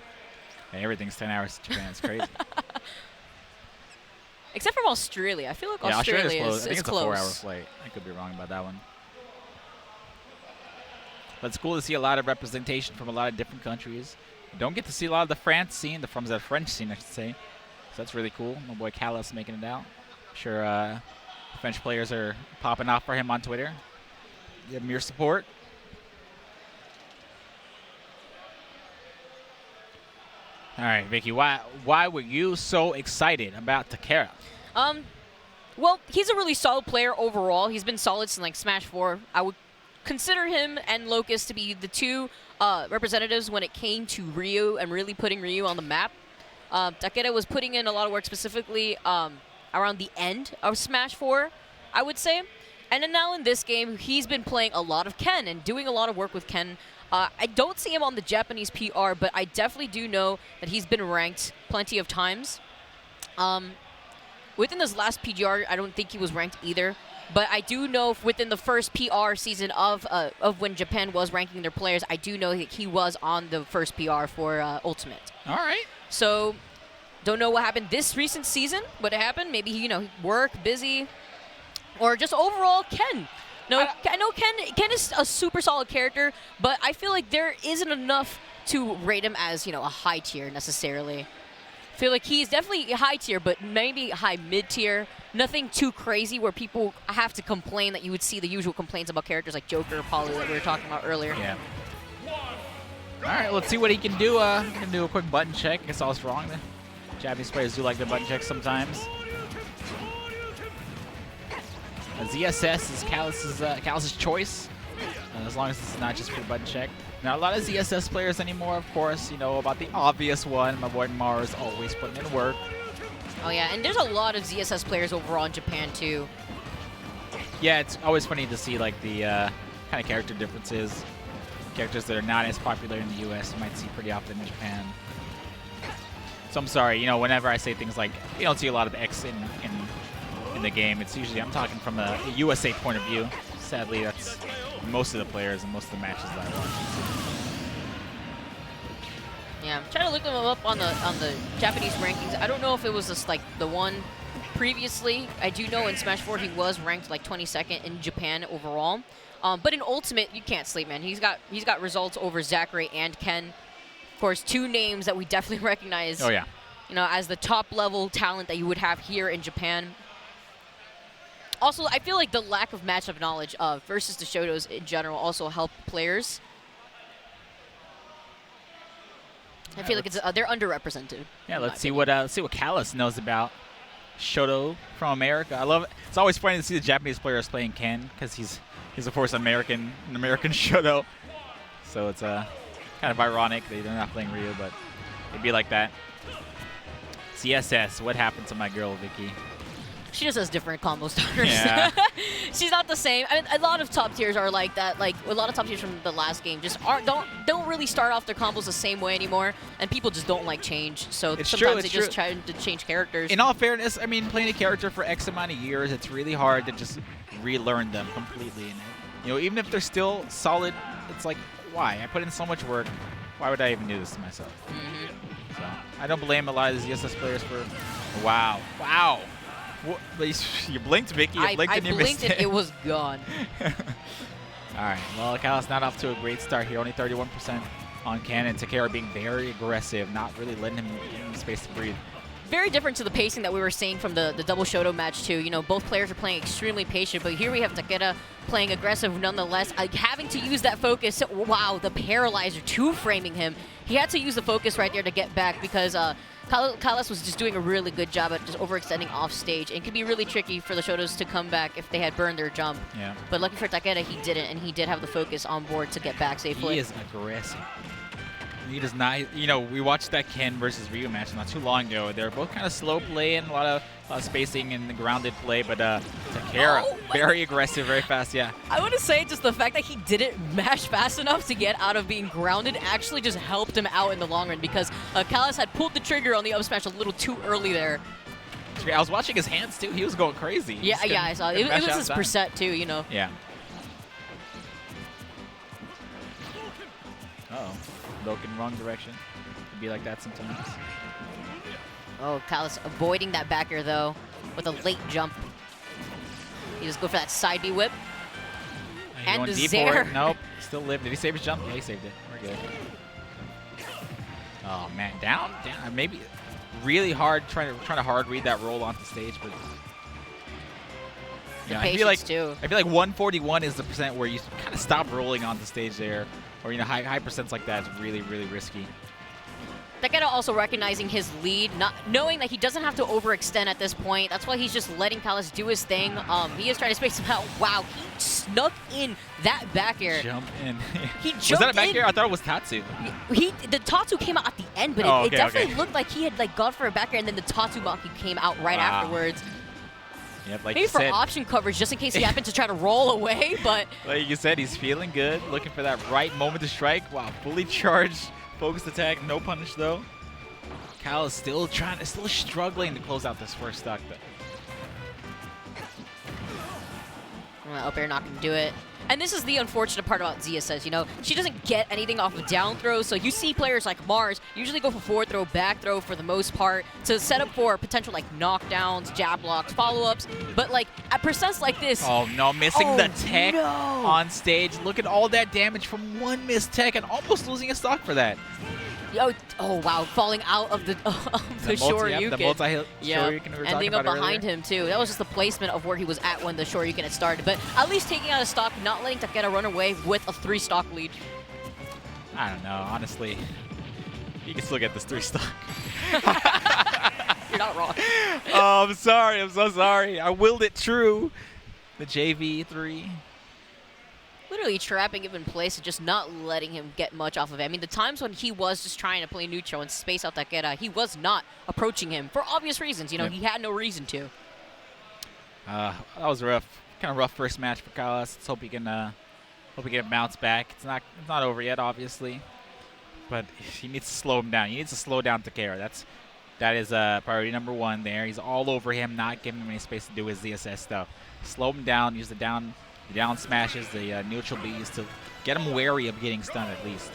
Hey, everything's 10 hours to Japan. It's crazy. Except from Australia. I feel like Australia is I think it's close. a 4-hour flight. I could be wrong about that one. But it's cool to see a lot of representation from a lot of different countries. You don't get to see a lot of the France scene, the French scene, I should say. So that's really cool. My boy Kalos making it out. I'm sure French players are popping off for him on Twitter. Give him your support. All right, Vicky, why were you so excited about Takeda? Well, he's a really solid player overall. He's been solid since like Smash 4. I would consider him and Locust to be the two representatives when it came to Ryu and really putting Ryu on the map. Takeda was putting in a lot of work specifically around the end of Smash 4, I would say. And then now in this game, he's been playing a lot of Ken and doing a lot of work with Ken. I don't see him on the Japanese PR, but I definitely do know that he's been ranked plenty of times. Within this last PGR, I don't think he was ranked either. But I do know within the first PR season of when Japan was ranking their players, I do know that he was on the first PR for Ultimate. All right. So, don't know what happened this recent season. What happened? Maybe he, work, busy, or just overall Ken. No, I know Ken is a super solid character, but I feel like there isn't enough to rate him as, a high tier necessarily. I feel like he's definitely high tier, but maybe high mid tier. Nothing too crazy where people have to complain that you would see the usual complaints about characters like Joker or Polly that we were talking about earlier. Yeah. All right, let's see what he can do. He can do a quick button check. I guess I was wrong. The Japanese players do like their button checks sometimes. ZSS is Kalos's choice, as long as it's not just for a button check. Now, a lot of ZSS players anymore, of course, about the obvious one. My boy Mars always putting in work. Oh, yeah, and there's a lot of ZSS players overall in Japan, too. Yeah, it's always funny to see, like, the kind of character differences. Characters that are not as popular in the U.S. you might see pretty often in Japan. So I'm sorry, whenever I say things like, you don't see a lot of X in the game, it's usually, I'm talking from a USA point of view. Sadly, that's most of the players and most of the matches that I watch. Yeah, I'm trying to look them up on the Japanese rankings. I don't know if it was just like the one previously. I do know in Smash 4 he was ranked like 22nd in Japan overall. But in Ultimate, you can't sleep, man. He's got results over Zachary and Ken. Of course, two names that we definitely recognize. Oh yeah. As the top level talent that you would have here in Japan. Also, I feel like the lack of matchup knowledge versus the Shotos in general also help players. I feel like they're underrepresented. Yeah, let's see what Kalos knows about Shoto from America. I love it. It's always funny to see the Japanese players playing Ken because he's of course an American Shoto. So it's kind of ironic that they're not playing Ryu, but it'd be like that. CSS, what happened to my girl Vicky? She just has different combo starters. Yeah. She's not the same. I mean, a lot of top tiers are like that. Like a lot of top tiers from the last game just don't really start off their combos the same way anymore, and people just don't like change. So sometimes they just try to change characters. In all fairness, I mean, playing a character for X amount of years, it's really hard to just relearn them completely. And, even if they're still solid, it's like, why? I put in so much work. Why would I even do this to myself? Mm-hmm. So I don't blame a lot of the ZSS players for. Wow. What, you blinked, Vicky. You blinked and you missed blinked and it was gone. All right. Well, Kalos not off to a great start here. Only 31% on Cannon. Takeda being very aggressive, not really letting him get space to breathe. Very different to the pacing that we were seeing from the double Shoto match, too. Both players are playing extremely patient, but here we have Takeda playing aggressive nonetheless, having to use that focus. Wow, the paralyzer two-framing him. He had to use the focus right there to get back because Kalos was just doing a really good job at just overextending off stage. And it could be really tricky for the Shotos to come back if they had burned their jump. Yeah. But lucky for Takeda, he didn't, and he did have the focus on board to get back safely. He is aggressive. He does not, we watched that Ken versus Ryu match not too long ago. They're both kind of slow play and a lot of spacing and grounded play, but Takeda, very aggressive, very fast, yeah. I want to say just the fact that he didn't mash fast enough to get out of being grounded actually just helped him out in the long run because Kalos had pulled the trigger on the up smash a little too early there. I was watching his hands, too. He was going crazy. Yeah, I saw. It was his percent, too, Yeah. Uh-oh. Look in the wrong direction. It'd be like that sometimes. Oh, Kalos avoiding that back air, though, with a late jump. He just go for that side B whip. And the Zair. Nope. Still lived. Did he save his jump? Yeah, he saved it. We're good. Oh, man. Down. Maybe really hard, trying to hard read that roll onto stage, but... Yeah, I feel like 141 is the percent where you kind of stop rolling onto stage there. Or, high percents like that is really, really risky. Takeda also recognizing his lead, not knowing that he doesn't have to overextend at this point. That's why he's just letting Kalos do his thing. He is trying to space him out. Wow, he snuck in that back air. Jump in. He jumped was that a back in. air? I thought it was Tatsu. The Tatsu came out at the end, but it definitely looked like he had like gone for a back air, and then the Tatsu Maki came out right afterwards. Yep, like maybe for option coverage, just in case he happened to try to roll away, but... Like you said, he's feeling good, looking for that right moment to strike. Wow, fully charged, focused attack, no punish though. Kalos still struggling to close out this first stock though. Up air not going to do it. And this is the unfortunate part about ZSS, you know, she doesn't get anything off of down throws, so you see players like Mars usually go for forward throw, back throw for the most part to set up for potential like knockdowns, jab blocks, follow-ups, but like at percents like this... Oh no, missing the tech on stage. Look at all that damage from one missed tech and almost losing a stock for that. Oh wow, falling out of the Shoryuken. The multi-hit yeah, Shoryuken we were ending talking up about behind him too. That was just the placement of where he was at when the Shoryuken had started. But at least taking out a stock, not letting Takeda run away with a 3-stock lead. I don't know, honestly. You can still get this 3-stock. You're not wrong. Oh, I'm sorry. I'm so sorry. I willed it true. The JV3. Literally trapping him in place and just not letting him get much off of it. I mean, the times when he was just trying to play neutral and space out Takeda, he was not approaching him for obvious reasons. You know, he had no reason to. That was rough. Kind of rough first match for Kalos. Let's hope he can bounce back. It's not over yet, obviously, but he needs to slow him down. He needs to slow down Takeda. That is priority number 1 there. He's all over him, not giving him any space to do his ZSS stuff. Slow him down. Use the down smashes, the neutral Bs to get him wary of getting stunned at least.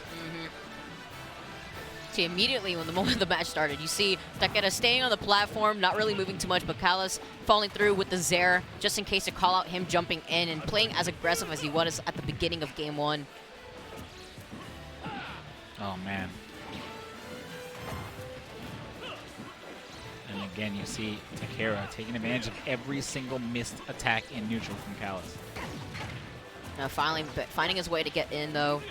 See, immediately when the moment the match started, you see Takeda staying on the platform, not really moving too much, but Kalos falling through with the Zair, just in case to call out him jumping in and playing as aggressive as he was at the beginning of Game 1. Oh, man. And again, you see Takeda taking advantage of every single missed attack in neutral from Kalos. Now finally finding his way to get in, though.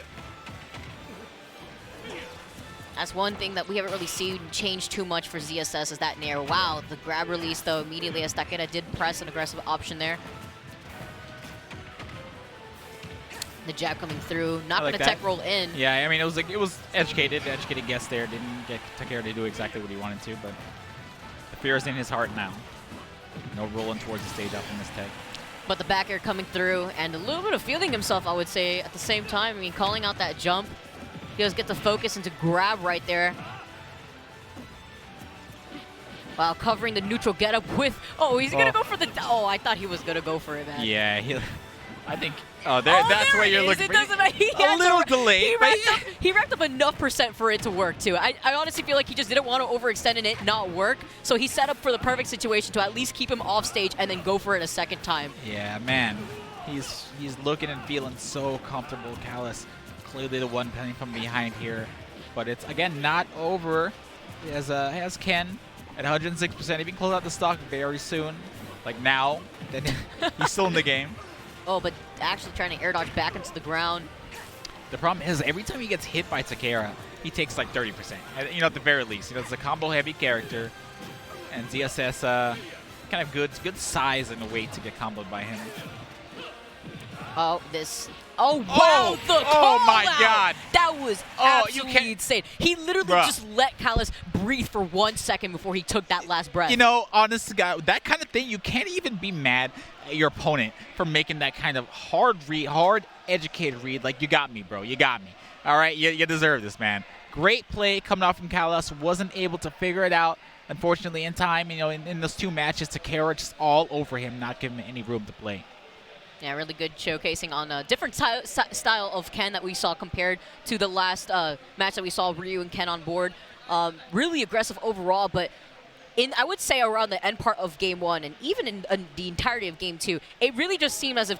That's one thing that we haven't really seen change too much for ZSS is that nair. Wow, the grab release, though, immediately as Takeda did press an aggressive option there. The jab coming through, not going to tech roll in. Yeah, I mean, it was educated guess there. Didn't get Takeda to do exactly what he wanted to, but the fear is in his heart now. No rolling towards the stage after this tech. But the back air coming through and a little bit of feeling himself, I would say, at the same time. I mean, calling out that jump. He does get the focus into grab right there. Wow, covering the neutral getup with... Oh, he's going to go for the... Oh, I thought he was going to go for it, man. Yeah, I think... Oh, that's where you're looking for. A little delayed. He racked up enough percent for it to work, too. I honestly feel like he just didn't want to overextend and it not work. So he set up for the perfect situation to at least keep him off stage and then go for it a second time. Yeah, man. He's looking and feeling so comfortable. Kalos clearly the one coming from behind here. But it's, again, not over. He has Ken at 106%. He can close out the stock very soon. Like now. Then he's still in the game. Oh, but actually trying to air dodge back into the ground. The problem is every time he gets hit by Takeda, he takes like 30%. You know, at the very least. You know, it's a combo-heavy character. And ZSS, kind of good size and weight to get comboed by him. Oh, this... Oh, wow! Oh my God! That was absolutely insane. He literally just let Kalos breathe for 1 second before he took that last breath. You know, honest to God, that kind of thing, you can't even be mad at your opponent for making that kind of hard, educated read. Like, you got me, bro. You got me. All right? You deserve this, man. Great play coming off from Kalos. Wasn't able to figure it out, unfortunately, in time. You know, in those 2 matches, Takeda just all over him, not giving him any room to play. Yeah, really good showcasing on a different style of Ken that we saw compared to the last match that we saw Ryu and Ken on board. Really aggressive overall, but I would say around the end part of Game 1 and even in the entirety of Game 2, it really just seemed as if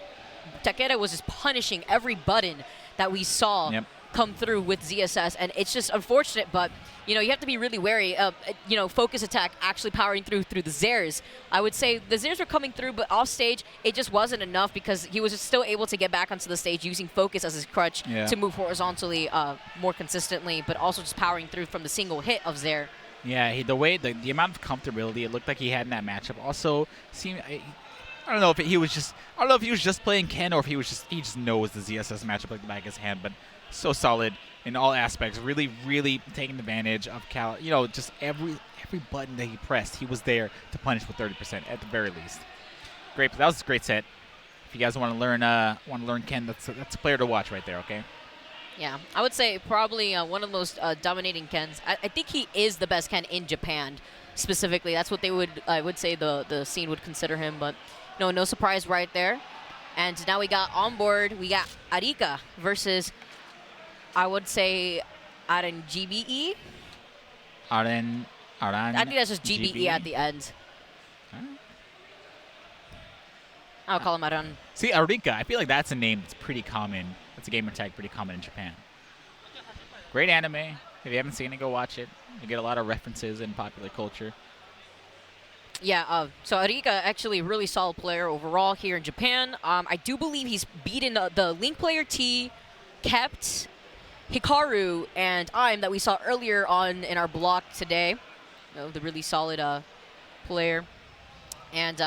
Takeda was just punishing every button that we saw come through with ZSS, and it's just unfortunate, but you have to be really wary of focus attack actually powering through the Zers. I would say the Zers were coming through, but off stage it just wasn't enough because he was just still able to get back onto the stage using focus as his crutch to move horizontally more consistently, but also just powering through from the single hit of Zer. Yeah, the amount of comfortability it looked like he had in that matchup also seemed. I don't know if he was just playing Ken or if he just knows the ZSS matchup like the back of his hand, but so solid in all aspects. Really, really taking advantage of Cal. Just every button that he pressed, he was there to punish with 30% at the very least. Great, that was a great set. If you guys want to learn Ken, that's a player to watch right there. Okay. Yeah, I would say probably one of the most dominating Kens. I think he is the best Ken in Japan specifically. That's what I would say the scene would consider him, but. No surprise right there. And now we got on board, we got Atika versus, I would say, Aran GBE. Aran. I think that's just GBE at the end. I'll call him Aran. See, Atika, I feel like that's a name that's pretty common. That's a gamer tag pretty common in Japan. Great anime. If you haven't seen it, go watch it. You get a lot of references in popular culture. Yeah, so Atika actually really solid player overall here in Japan. I do believe he's beaten the Link player T, Kept, Hikaru, and I'm that we saw earlier on in our block today. The really solid player. And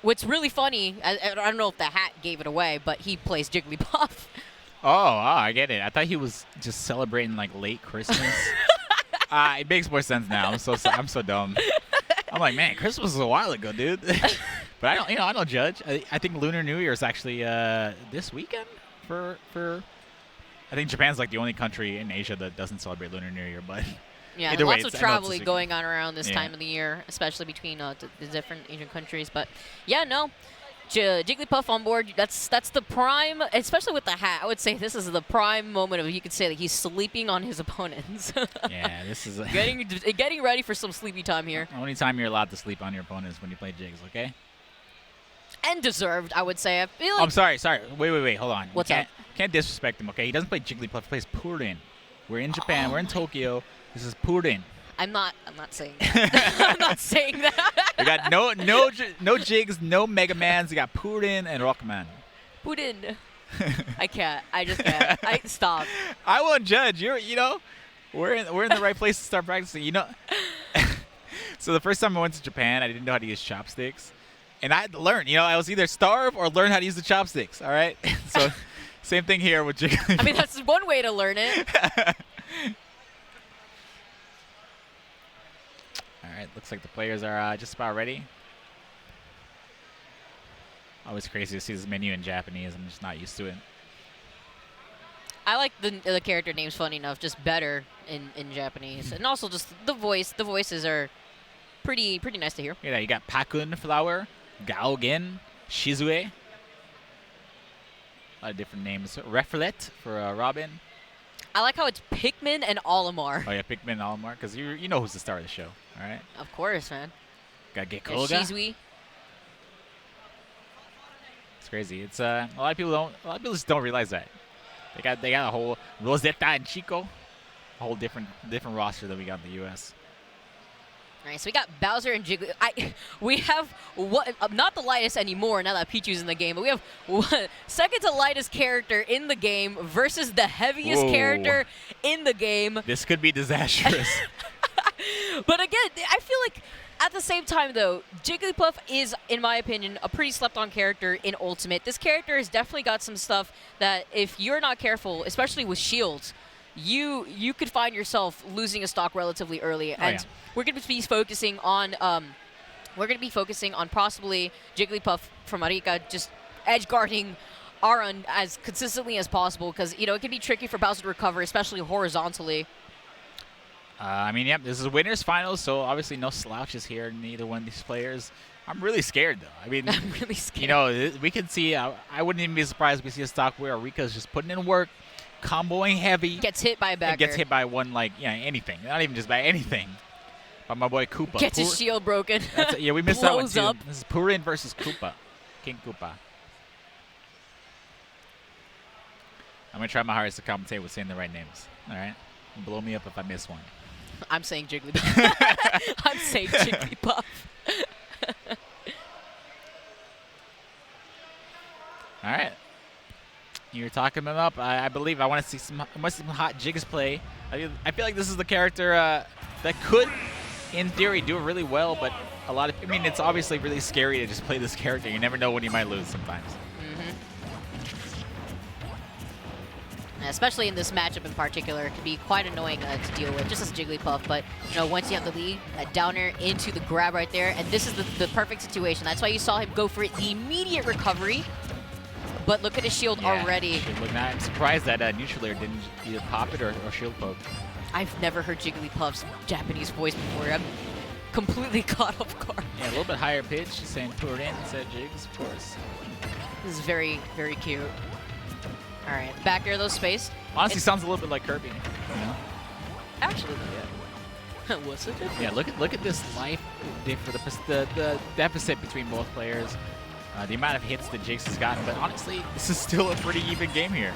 what's really funny, I don't know if the hat gave it away, but he plays Jigglypuff. Oh, I get it. I thought he was just celebrating like late Christmas. It makes more sense now. I'm so dumb. I'm like, man, Christmas was a while ago, dude. But I don't judge. I think Lunar New Year is actually this weekend for. I think Japan's like the only country in Asia that doesn't celebrate Lunar New Year, but yeah, either lots way, of traveling going on around this time of the year, especially between the different Asian countries. But yeah, no. Jigglypuff on board, that's the prime, especially with the hat. I would say this is the prime moment of, you could say that he's sleeping on his opponents. Yeah, this is getting ready for some sleepy time here. The only time you're allowed to sleep on your opponents when you play Jigs, okay? And deserved, I would say. I feel like I'm sorry. Wait, hold on. What's up? Can't disrespect him, okay? He doesn't play Jigglypuff, he plays Purin. We're in Japan, we're in Tokyo. This is Purin. I'm not saying that. I'm not saying that. We got no Jigs, no Mega Mans. We got Purin and Rockman. Purin. I can't. I just can't. Stop. I won't judge. We're in the right place to start practicing. So the first time I went to Japan, I didn't know how to use chopsticks, and I had to learn. I was either starve or learn how to use the chopsticks. All right. So same thing here with Jigglypuff. I mean, that's one way to learn it. All right, looks like the players are just about ready. Always crazy to see this menu in Japanese. I'm just not used to it. I like the character names, funny enough, just better in Japanese. And also just the voice. The voices are pretty nice to hear. Yeah, you got Pakun Flower, Gaogen, Shizue. A lot of different names. Reflet for Robin. I like how it's Pikmin and Olimar. Oh yeah, Pikmin and Olimar, because you know who's the star of the show, all right? Of course, man. Got Gekkoga. Shizui. It's crazy. It's a lot of people just don't realize that. They got a whole Rosetta and Chico, a whole different roster that we got in the U.S. All right, so we got Bowser and Jiggly. We have not the lightest anymore now that Pichu's in the game, but we have second to lightest character in the game versus the heaviest character in the game. This could be disastrous. But again, I feel like at the same time, though, Jigglypuff is, in my opinion, a pretty slept-on character in Ultimate. This character has definitely got some stuff that if you're not careful, especially with shields, you could find yourself losing a stock relatively early. And we're going to be focusing on possibly Jigglypuff from Atika just edge guarding Arun as consistently as possible, because it can be tricky for Bowser to recover, especially horizontally. I mean, yep, this is winners finals, so obviously no slouches here in either one of these players. I'm really scared, though. I mean, I'm really scared. We can see, I wouldn't even be surprised if we see a stock where Rika's just putting in work, comboing heavy. Gets hit by a backer. Gets hit by one, anything. Not even just by anything. By my boy Koopa. Gets his shield broken. Yeah, we missed that one, too. Up. This is Purin versus Koopa. King Koopa. I'm going to try my hardest to compensate with saying the right names. All right? Blow me up if I miss one. I'm saying Jigglypuff. I'm saying Jigglypuff. All right. You're talking them up. I believe I want to see some hot Jigs play. I feel like this is the character that could, in theory, do it really well, but I mean, it's obviously really scary to just play this character. You never know when you might lose sometimes. Especially in this matchup in particular, it can be quite annoying to deal with, just as Jigglypuff. But you know, once you have the lead, that down air into the grab right there, and this is the perfect situation. That's why you saw him go for it, the immediate recovery. But look at his shield already. I'm surprised that neutral air didn't either pop it or shield poke. I've never heard Jigglypuff's Japanese voice before. I'm completely caught off guard. Yeah, a little bit higher pitch, saying put it in instead of Jigs, of course. This is very, very cute. All right, back air those space. Honestly, sounds a little bit like Kirby. You know? Actually, yeah. What's it? Yeah, look at this life the deficit between both players. The amount of hits that Jigs has gotten, but honestly, this is still a pretty even game here.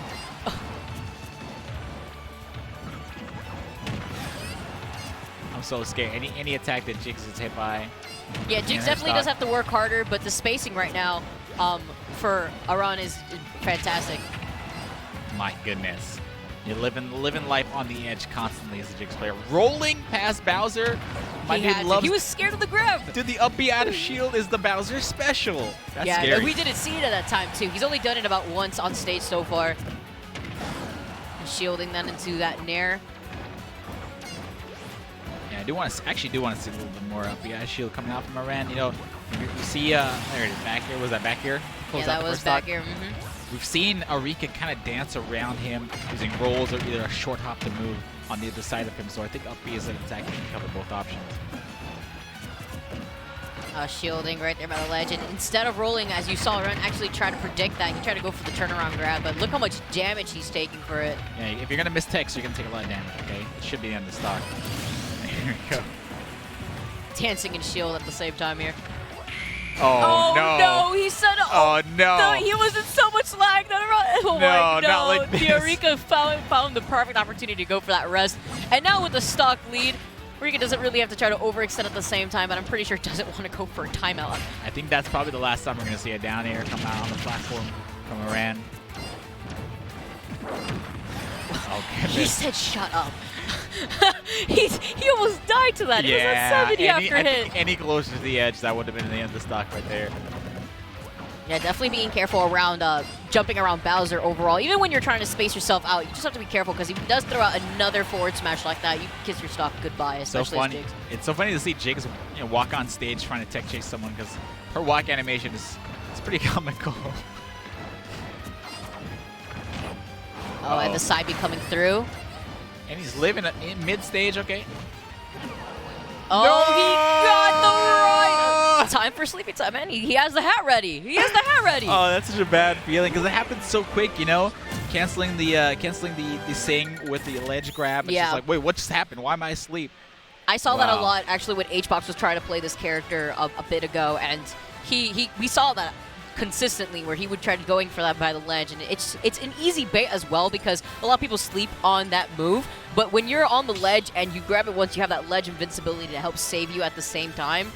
I'm so scared. Any attack that Jigs is hit by. Yeah, Jigs definitely does have to work harder, but the spacing right now for Irun is fantastic. My goodness. You're living life on the edge constantly as a Jigs player. Rolling past Bowser. He was scared of the grab. Dude, the up B out of shield is the Bowser special. That's scary. We didn't see it at that time, too. He's only done it about once on stage so far. And shielding that into that nair. Yeah, I do want to see a little bit more up B out of shield coming out from Irun. You know, you see, there it is, back here. Was that back here? Yeah, that was back here. We've seen Atika kind of dance around him using rolls or either a short hop to move on the other side of him, so I think up B is an attack that can cover both options. Shielding right there by the ledge, and instead of rolling, as you saw, Irun actually try to predict that. He tried to go for the turnaround grab, but look how much damage he's taking for it. Yeah, if you're going to miss text, you're going to take a lot of damage, okay? It should be the end of the stock. Here we go. Dancing and shield at the same time here. Oh, no. He said, oh no. He was in so much lag. Oh, no, not like this. The Atika found the perfect opportunity to go for that rest. And now with the stock lead, Atika doesn't really have to try to overextend at the same time, but I'm pretty sure doesn't want to go for a timeout. I think that's probably the last time we're going to see a down air come out on the platform from Irun. Oh, goodness. He said, shut up. He almost died to that. He was at 70 after hit. Any closer to the edge, that would have been the end of the stock right there. Yeah, definitely being careful around jumping around Bowser overall. Even when you're trying to space yourself out, you just have to be careful because if he does throw out another forward smash like that, you kiss your stock goodbye, especially as Jigs. It's so funny to see Jigs walk on stage trying to tech chase someone because her walk animation is pretty comical. Oh, and the side B coming through. And he's living in mid-stage, okay. Oh, no! He got the right. Time for sleepy time, man. He has the hat ready. He has the hat ready. Oh, that's such a bad feeling because it happens so quick, you know. Canceling the sing with the ledge grab. It's just like, wait, what just happened? Why am I asleep? I saw that a lot actually when HBox was trying to play this character a bit ago, and we saw that consistently where he would try going for that by the ledge, and it's an easy bait as well because a lot of people sleep on that move, but when you're on the ledge and you grab it once, you have that ledge invincibility to help save you at the same time.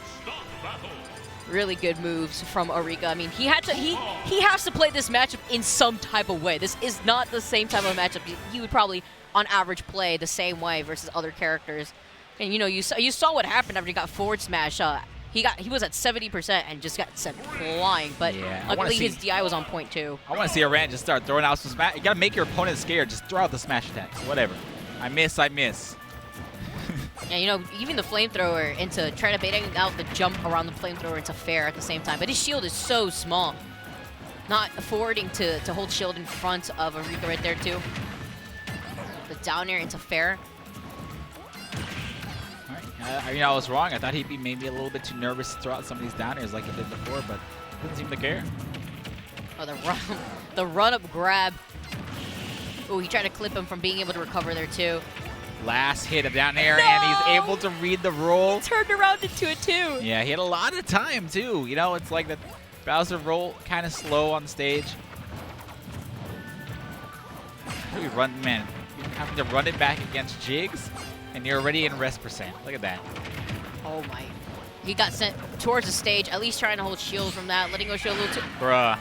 Really good moves from Atika. I mean, he has to play this matchup in some type of way. This is not the same type of matchup he would probably on average play the same way versus other characters. And you know, you saw what happened after he got forward smash. He was at 70% and just got sent flying, but luckily his DI was on point too. I want to see Irun just start throwing out some smash. You got to make your opponent scared. Just throw out the smash attacks. Whatever. I miss. Yeah, you know, even the flamethrower into trying to baiting out the jump around the flamethrower into fair at the same time. But his shield is so small. Not forwarding to hold shield in front of Atika right there too. The down air into fair. I was wrong. I thought he'd be maybe a little bit too nervous to throw out some of these down airs like he did before, but doesn't seem to care. Oh, the run-up grab. Oh, he tried to clip him from being able to recover there too. Last hit of down air, and he's able to read the roll. He turned around into it too. Yeah, he had a lot of time too. You know, it's like the Bowser roll kind of slow on stage. after we run, man, having to run it back against Jigs, and you're already in rest percent. Look at that. Oh my. He got sent towards the stage, at least trying to hold shield from that, letting go shield a little too. Bruh.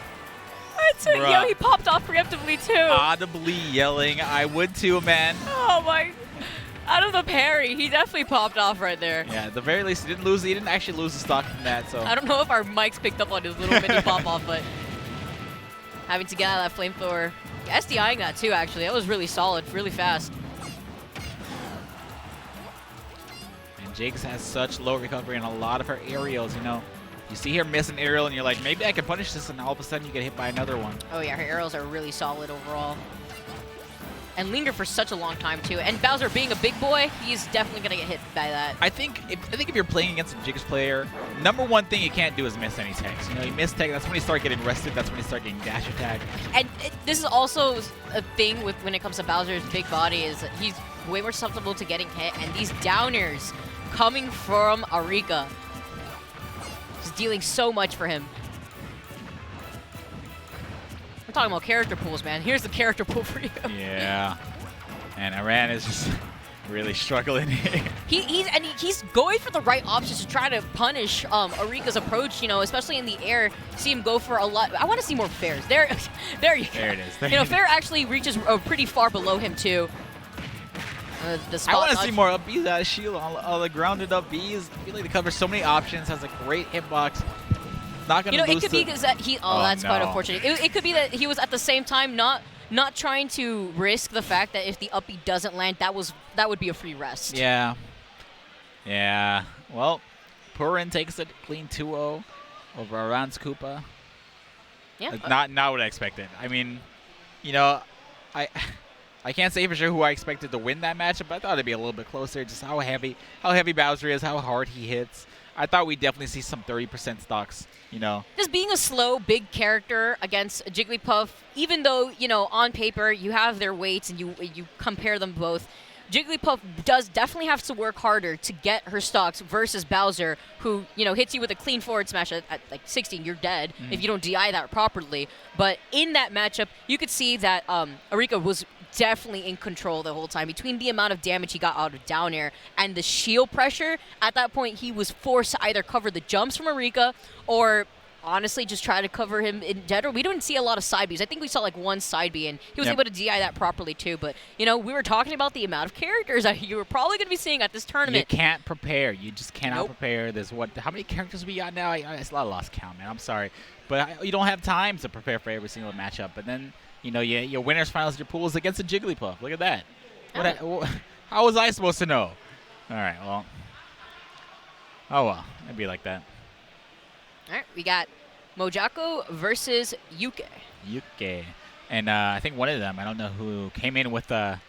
Yo, he popped off preemptively too. Audibly yelling, I would too, man. Oh my. Out of the parry, he definitely popped off right there. Yeah, at the very least, he didn't actually lose the stock from that, so. I don't know if our mics picked up on his little mini pop-off, but having to get out of that flamethrower. SDIing that too, actually. That was really solid, really fast. And Jigs has such low recovery on a lot of her aerials, you know. You see her miss an aerial, and you're like, maybe I can punish this, and all of a sudden you get hit by another one. Oh yeah, her aerials are really solid overall. And linger for such a long time too. And Bowser being a big boy, he's definitely gonna get hit by that. I think if you're playing against a Jigs player, number one thing you can't do is miss any tags. You know, you miss tag, that's when you start getting rested, that's when you start getting dash attack. And this is also a thing with when it comes to Bowser's big body is that he's way more susceptible to getting hit, and these downers coming from Atika is dealing so much for him. We're talking about character pools, man. Here's the character pool for you. Yeah. And Irun is just really struggling here. He's going for the right options to try to punish Arika's approach, you know, especially in the air. See him go for a lot. I want to see more fairs. There you go. There it is. You know, fair actually reaches pretty far below him, too. The spot I want to see more up B's out of shield, all the grounded up B's. I feel like they cover so many options, has a great hitbox. Not gonna it could be because that he. Oh, that's no. quite unfortunate. It could be that he was at the same time not trying to risk the fact that if the up B doesn't land, that would be a free rest. Yeah. Yeah. Well, Purin takes it clean 2-0 over Irun's Koopa. Yeah. Not what I expected. I mean, you know, I can't say for sure who I expected to win that matchup, but I thought it'd be a little bit closer. Just how heavy Bowser is, how hard he hits. I thought we'd definitely see some 30% stocks, you know. Just being a slow, big character against Jigglypuff, even though, you know, on paper you have their weights and you compare them both, Jigglypuff does definitely have to work harder to get her stocks versus Bowser, who, you know, hits you with a clean forward smash at like 16. You're dead if you don't DI that properly. But in that matchup, you could see that Atika was definitely in control the whole time. Between the amount of damage he got out of down air and the shield pressure, at that point he was forced to either cover the jumps from Atika or honestly just try to cover him in general. We didn't see a lot of side Bs. I think we saw like one side B, and he was able to DI that properly too. But, you know, we were talking about the amount of characters that you were probably going to be seeing at this tournament. You can't prepare. You just cannot prepare. There's how many characters we got now? It's a lot of lost count, man. I'm sorry. But you don't have time to prepare for every single matchup. But then, you know, your winners finals, your pools against a Jigglypuff. Look at that. How was I supposed to know? All right, well. Oh, well. It'd be like that. All right, we got Jacko versus Yuke. And I think one of them, I don't know who, came in with their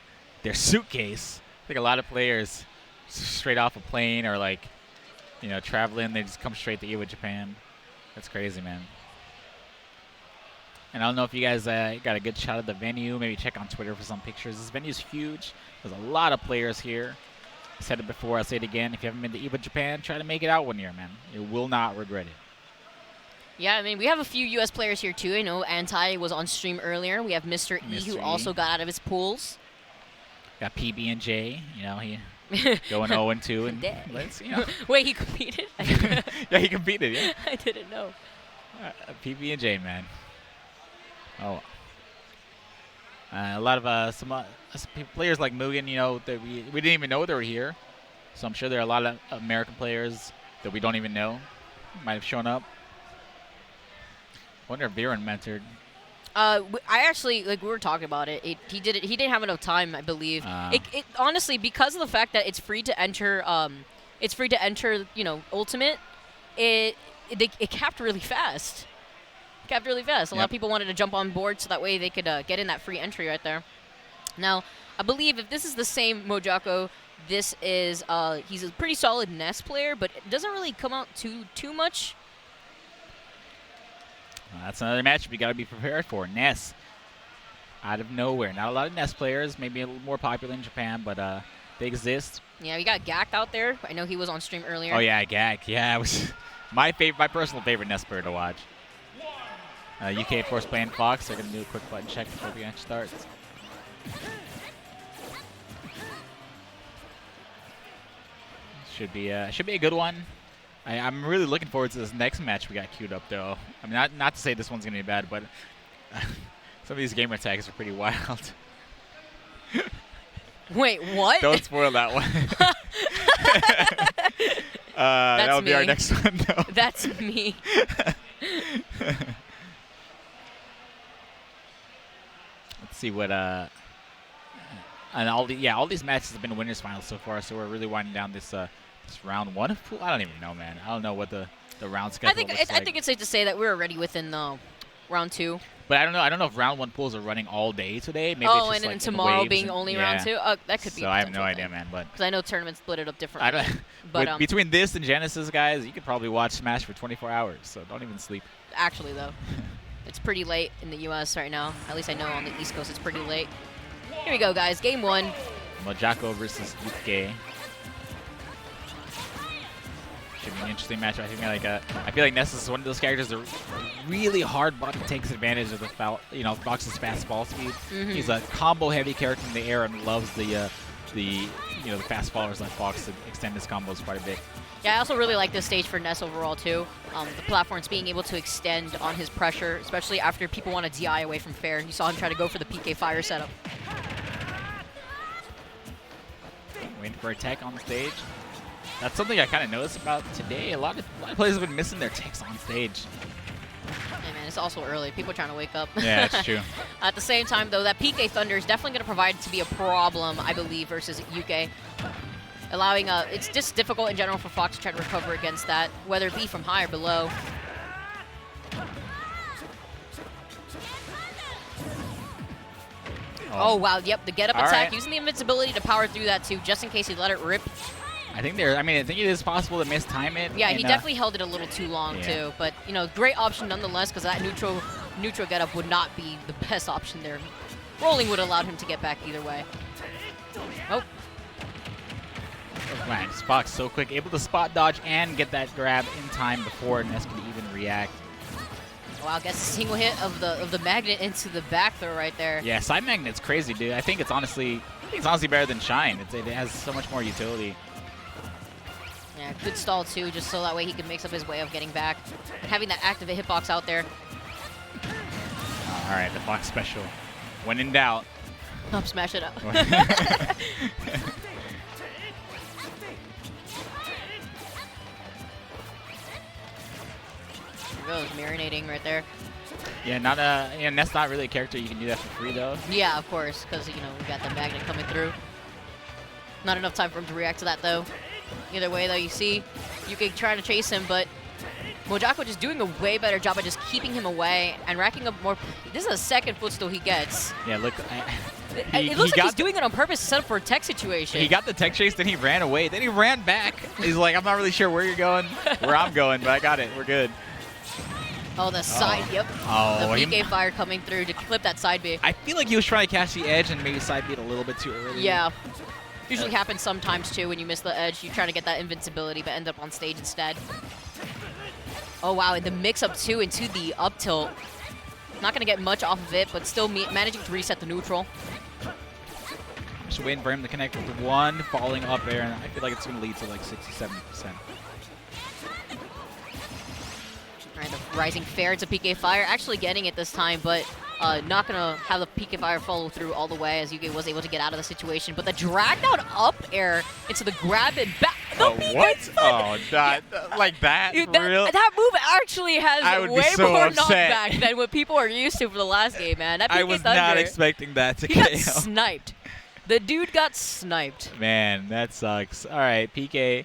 suitcase. I think a lot of players straight off a plane or, like, you know, traveling, they just come straight to Evo Japan. That's crazy, man. And I don't know if you guys got a good shot of the venue. Maybe check on Twitter for some pictures. This venue's huge. There's a lot of players here. I said it before, I'll say it again. If you haven't been to Evo Japan, try to make it out one year, man. You will not regret it. Yeah, I mean, we have a few U.S. players here, too. I know Anti was on stream earlier. We have Mr. E, who also got out of his pools. Got PB&J, you know, he going 0-2. And let's, you know. Wait, he competed? Yeah, he competed, yeah. I didn't know. PB&J, man. Oh. A lot of some players like Mugen, you know, that we didn't even know they were here. So I'm sure there are a lot of American players that we don't even know might have shown up. I wonder if Irun mentored. I actually, like, we were talking about it. He didn't have enough time, I believe. It honestly, because of the fact that it's free to enter. You know, Ultimate. It capped really fast. A lot of people wanted to jump on board so that way they could get in that free entry right there. Now, I believe if this is the same Jacko, this is he's a pretty solid NES player, but it doesn't really come out too much. Well, that's another matchup you got to be prepared for. NES, out of nowhere. Not a lot of NES players, maybe a little more popular in Japan, but they exist. Yeah, we got Gak out there. I know he was on stream earlier. Oh yeah, Gak. Yeah, it was my personal favorite NES player to watch. UK, of course, playing Fox. They're gonna do a quick button check before the match starts. Should be a good one. I'm really looking forward to this next match we got queued up, though. I mean, not to say this one's gonna be bad, but some of these gamer tags are pretty wild. Wait, what? Don't spoil that one. That'll be our next one, though. That's me. Let's see what and all these matches have been winners finals so far, so we're really winding down this this round 1 of pool. I don't even know, man. I don't know what the round schedule looks like. I think it's safe to say that we're already within the round 2. But I don't know. I don't know if round 1 pools are running all day today. Maybe oh, it's just and like then tomorrow waves being only round 2. That could be. So I have no idea, man. But because I know tournaments split it up differently. I don't. But between this and Genesis, guys, you could probably watch Smash for 24 hours. So don't even sleep. Actually, though, it's pretty late in the U.S. right now. At least I know on the East Coast it's pretty late. Here we go, guys. Game 1. Jacko versus Yusuke. Should be an interesting match. I feel like Nessus is one of those characters that really hard button takes advantage of the Fox's fast fall speed. He's a combo heavy character in the air and loves the fast fallers like Fox to extend his combos quite a bit. Yeah, I also really like this stage for Ness overall too. The platforms being able to extend on his pressure, especially after people want to DI away from fair. You saw him try to go for the PK fire setup. Waiting for a tech on the stage. That's something I kind of noticed about today. A lot of players have been missing their techs on stage. Hey man, it's also early. People are trying to wake up. Yeah, that's true. At the same time, though, that PK Thunder is definitely going to provide to be a problem, I believe, versus UK. Allowing it's just difficult in general for Fox to try to recover against that, whether it be from high or below. Oh wow, yep, the get up attack, using the invincibility to power through that too, just in case he let it rip. I think it is possible to mistime it. Yeah, he definitely held it a little too long too, but great option nonetheless, because that neutral get up would not be the best option there. Rolling would have allowed him to get back either way. Oh. Man, Fox so quick, able to spot dodge and get that grab in time before Ness could even react. Wow, gets a single hit of the magnet into the back throw right there. Yeah, side magnet's crazy, dude. I think it's honestly better than Shine. It has so much more utility. Yeah, good stall too, just so that way he can mix up his way of getting back. And having that activate hitbox out there. All right, the Fox special. When in doubt. Up smash it up. Goes marinating right there. Yeah, Ness not really a character you can do that for free though. Yeah, of course, because we got the magnet coming through. Not enough time for him to react to that though. Either way though, you see Yuki trying to chase him, but Jacko just doing a way better job of just keeping him away and racking up more. This is a second footstool he gets. Yeah, look. It looks like he's doing it on purpose to set up for a tech situation. He got the tech chase, then he ran away, then he ran back. He's like, I'm not really sure where you're going, where I'm going, but I got it. We're good. Oh, the side, yep. Oh, the PK fire coming through to clip that side B. I feel like he was trying to catch the edge and maybe side B it a little bit too early. Yeah. Usually happens sometimes too when you miss the edge. You try to get that invincibility but end up on stage instead. Oh wow, and the mix up too into the up tilt. Not going to get much off of it, but still managing to reset the neutral. Just waiting for him to connect with the one, falling up there, and I feel like it's going to lead to like 60-70%. All right, the rising fair to PK Fire, actually getting it this time, but not going to have the PK Fire follow through all the way as Yuki was able to get out of the situation. But the drag down up air into the grab and back. Oh, what? Oh, like that? Dude, that move actually has way so more upset. knockback than what people are used to for the last game, man. That PK I was Thunder, not expecting that to he KO. got sniped. The dude got sniped. Man, that sucks. All right, PK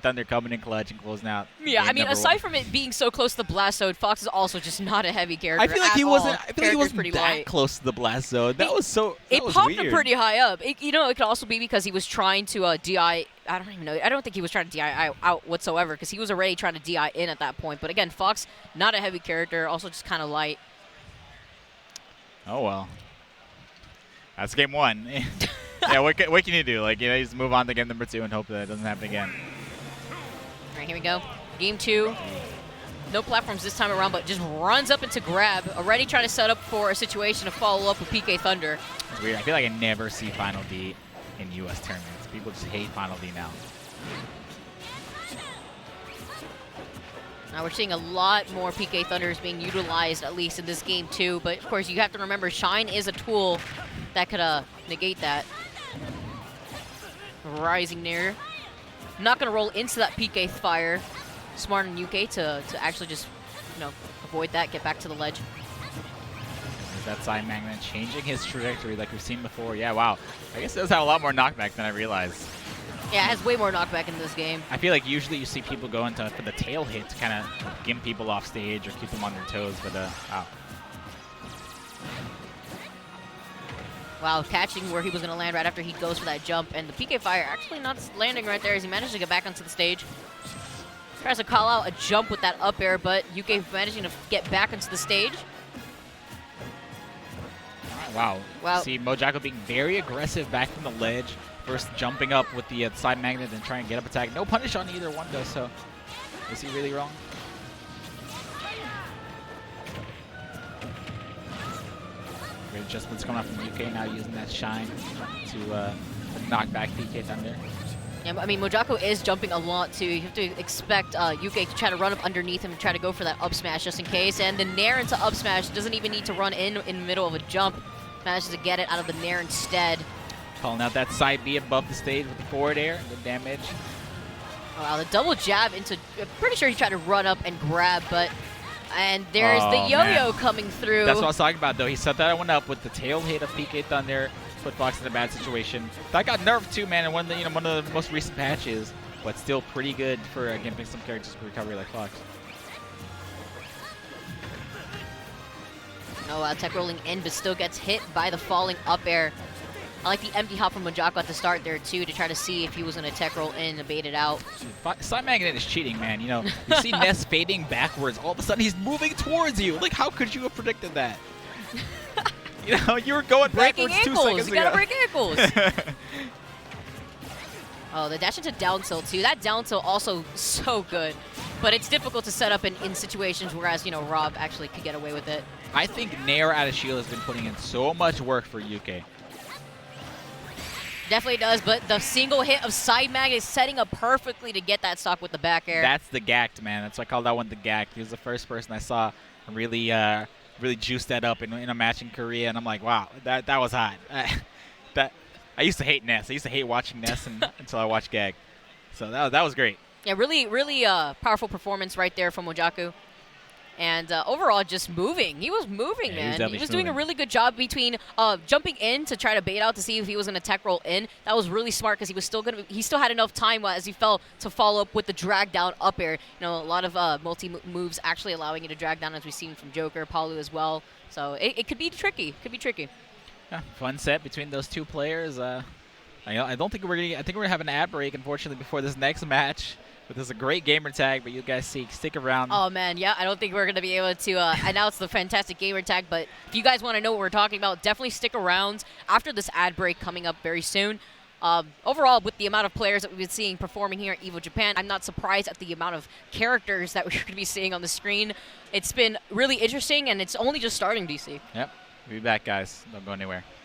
Thunder coming in clutch and closing out. Yeah, I mean, aside from it being so close to the blast zone, Fox is also just not a heavy character. I feel like he wasn't. I feel like he wasn't pretty that light. close to the blast zone. That was so. It was popped weird. him pretty high up. It could also be because he was trying to DI. I don't even know. I don't think he was trying to DI out whatsoever because he was already trying to DI in at that point. But again, Fox, not a heavy character, also just kind of light. Oh well. That's game 1. Yeah, what can you do? Like, you just move on to game number 2 and hope that it doesn't happen again. All right, here we go. Game 2. No platforms this time around, but just runs up into grab, already trying to set up for a situation to follow up with PK Thunder. It's weird. I feel like I never see Final D in U.S. tournaments. People just hate Final D now. Now we're seeing a lot more PK Thunders being utilized, at least in this game too. But of course, you have to remember, Shine is a tool that could negate that. Rising Nair. Not going to roll into that PK fire. Smart in UK to actually just, you know, avoid that, get back to the ledge. Is that side magnet changing his trajectory like we've seen before? Yeah, wow. I guess it does have a lot more knockback than I realized. Yeah, it has way more knockback in this game. I feel like usually you see people go into for the tail hit to kind of gimp people off stage or keep them on their toes, but wow. Wow, catching where he was going to land right after he goes for that jump, and the PK Fire actually not landing right there as he managed to get back onto the stage. Tries to call out a jump with that up air, but UK managing to get back onto the stage. Wow. Wow. See Jacko being very aggressive back from the ledge. First jumping up with the side magnet and trying to get up attack. No punish on either one though, so is he really wrong? Great adjustments coming out from UK now, using that Shine to knock back PK Thunder. Yeah, I mean, Jacko is jumping a lot too. You have to expect UK to try to run up underneath him and try to go for that up smash just in case. And the Nair into up smash doesn't even need to run in the middle of a jump. Manages to get it out of the Nair instead. Calling out that side B above the stage with the forward air, good damage. Oh, wow, the double jab into, I'm pretty sure he tried to run up and grab, but, and there's the yo-yo coming through. That's what I was talking about though. He set that one up with the tail hit of PK Thunder, put Fox in a bad situation. That got nerfed too, man, in one of the most recent patches, but still pretty good for gimping some characters for recovery like Fox. No, tech rolling in, but still gets hit by the falling up air. I like the empty hop from Jacko at the start there too, to try to see if he was going to tech roll in and bait it out. Side magnet is cheating, man. You know, you see Ness fading backwards. All of a sudden, he's moving towards you. Like, how could you have predicted that? You know, you were going breaking backwards ankles. 2 seconds You ago. gotta break ankles. Oh, the dash into down tilt too. That down tilt also so good, but it's difficult to set up in situations whereas, you know, Rob actually could get away with it. I think Nair out of shield has been putting in so much work for UK. Definitely does, but the single hit of side mag is setting up perfectly to get that stock with the back air. That's the gacked, man. That's why I call that one the gacked. He was the first person I saw really really juice that up in a match in Korea, and I'm like, wow, that was hot. I used to hate Ness. I used to hate watching Ness until I watched Gag. So that was great. Yeah, really powerful performance right there from Jacko. And overall, just moving. He was moving, yeah, man. He was doing a really good job between jumping in to try to bait out to see if he was going to tech roll in. That was really smart because he still had enough time as he fell to follow up with the drag down up air. You know, a lot of multi moves actually allowing you to drag down, as we've seen from Joker, Palu as well. So it could be tricky. Could be tricky. Yeah, fun set between those two players. I don't think we're gonna. I think we're gonna have an ad break, unfortunately, before this next match. But this is a great gamer tag, but you guys stick around. Oh, man, yeah, I don't think we're going to be able to announce the fantastic gamer tag, but if you guys want to know what we're talking about, definitely stick around after this ad break coming up very soon. Overall, with the amount of players that we've been seeing performing here at Evo Japan, I'm not surprised at the amount of characters that we're going to be seeing on the screen. It's been really interesting, and it's only just starting, DC. Yep, we'll be back, guys. Don't go anywhere.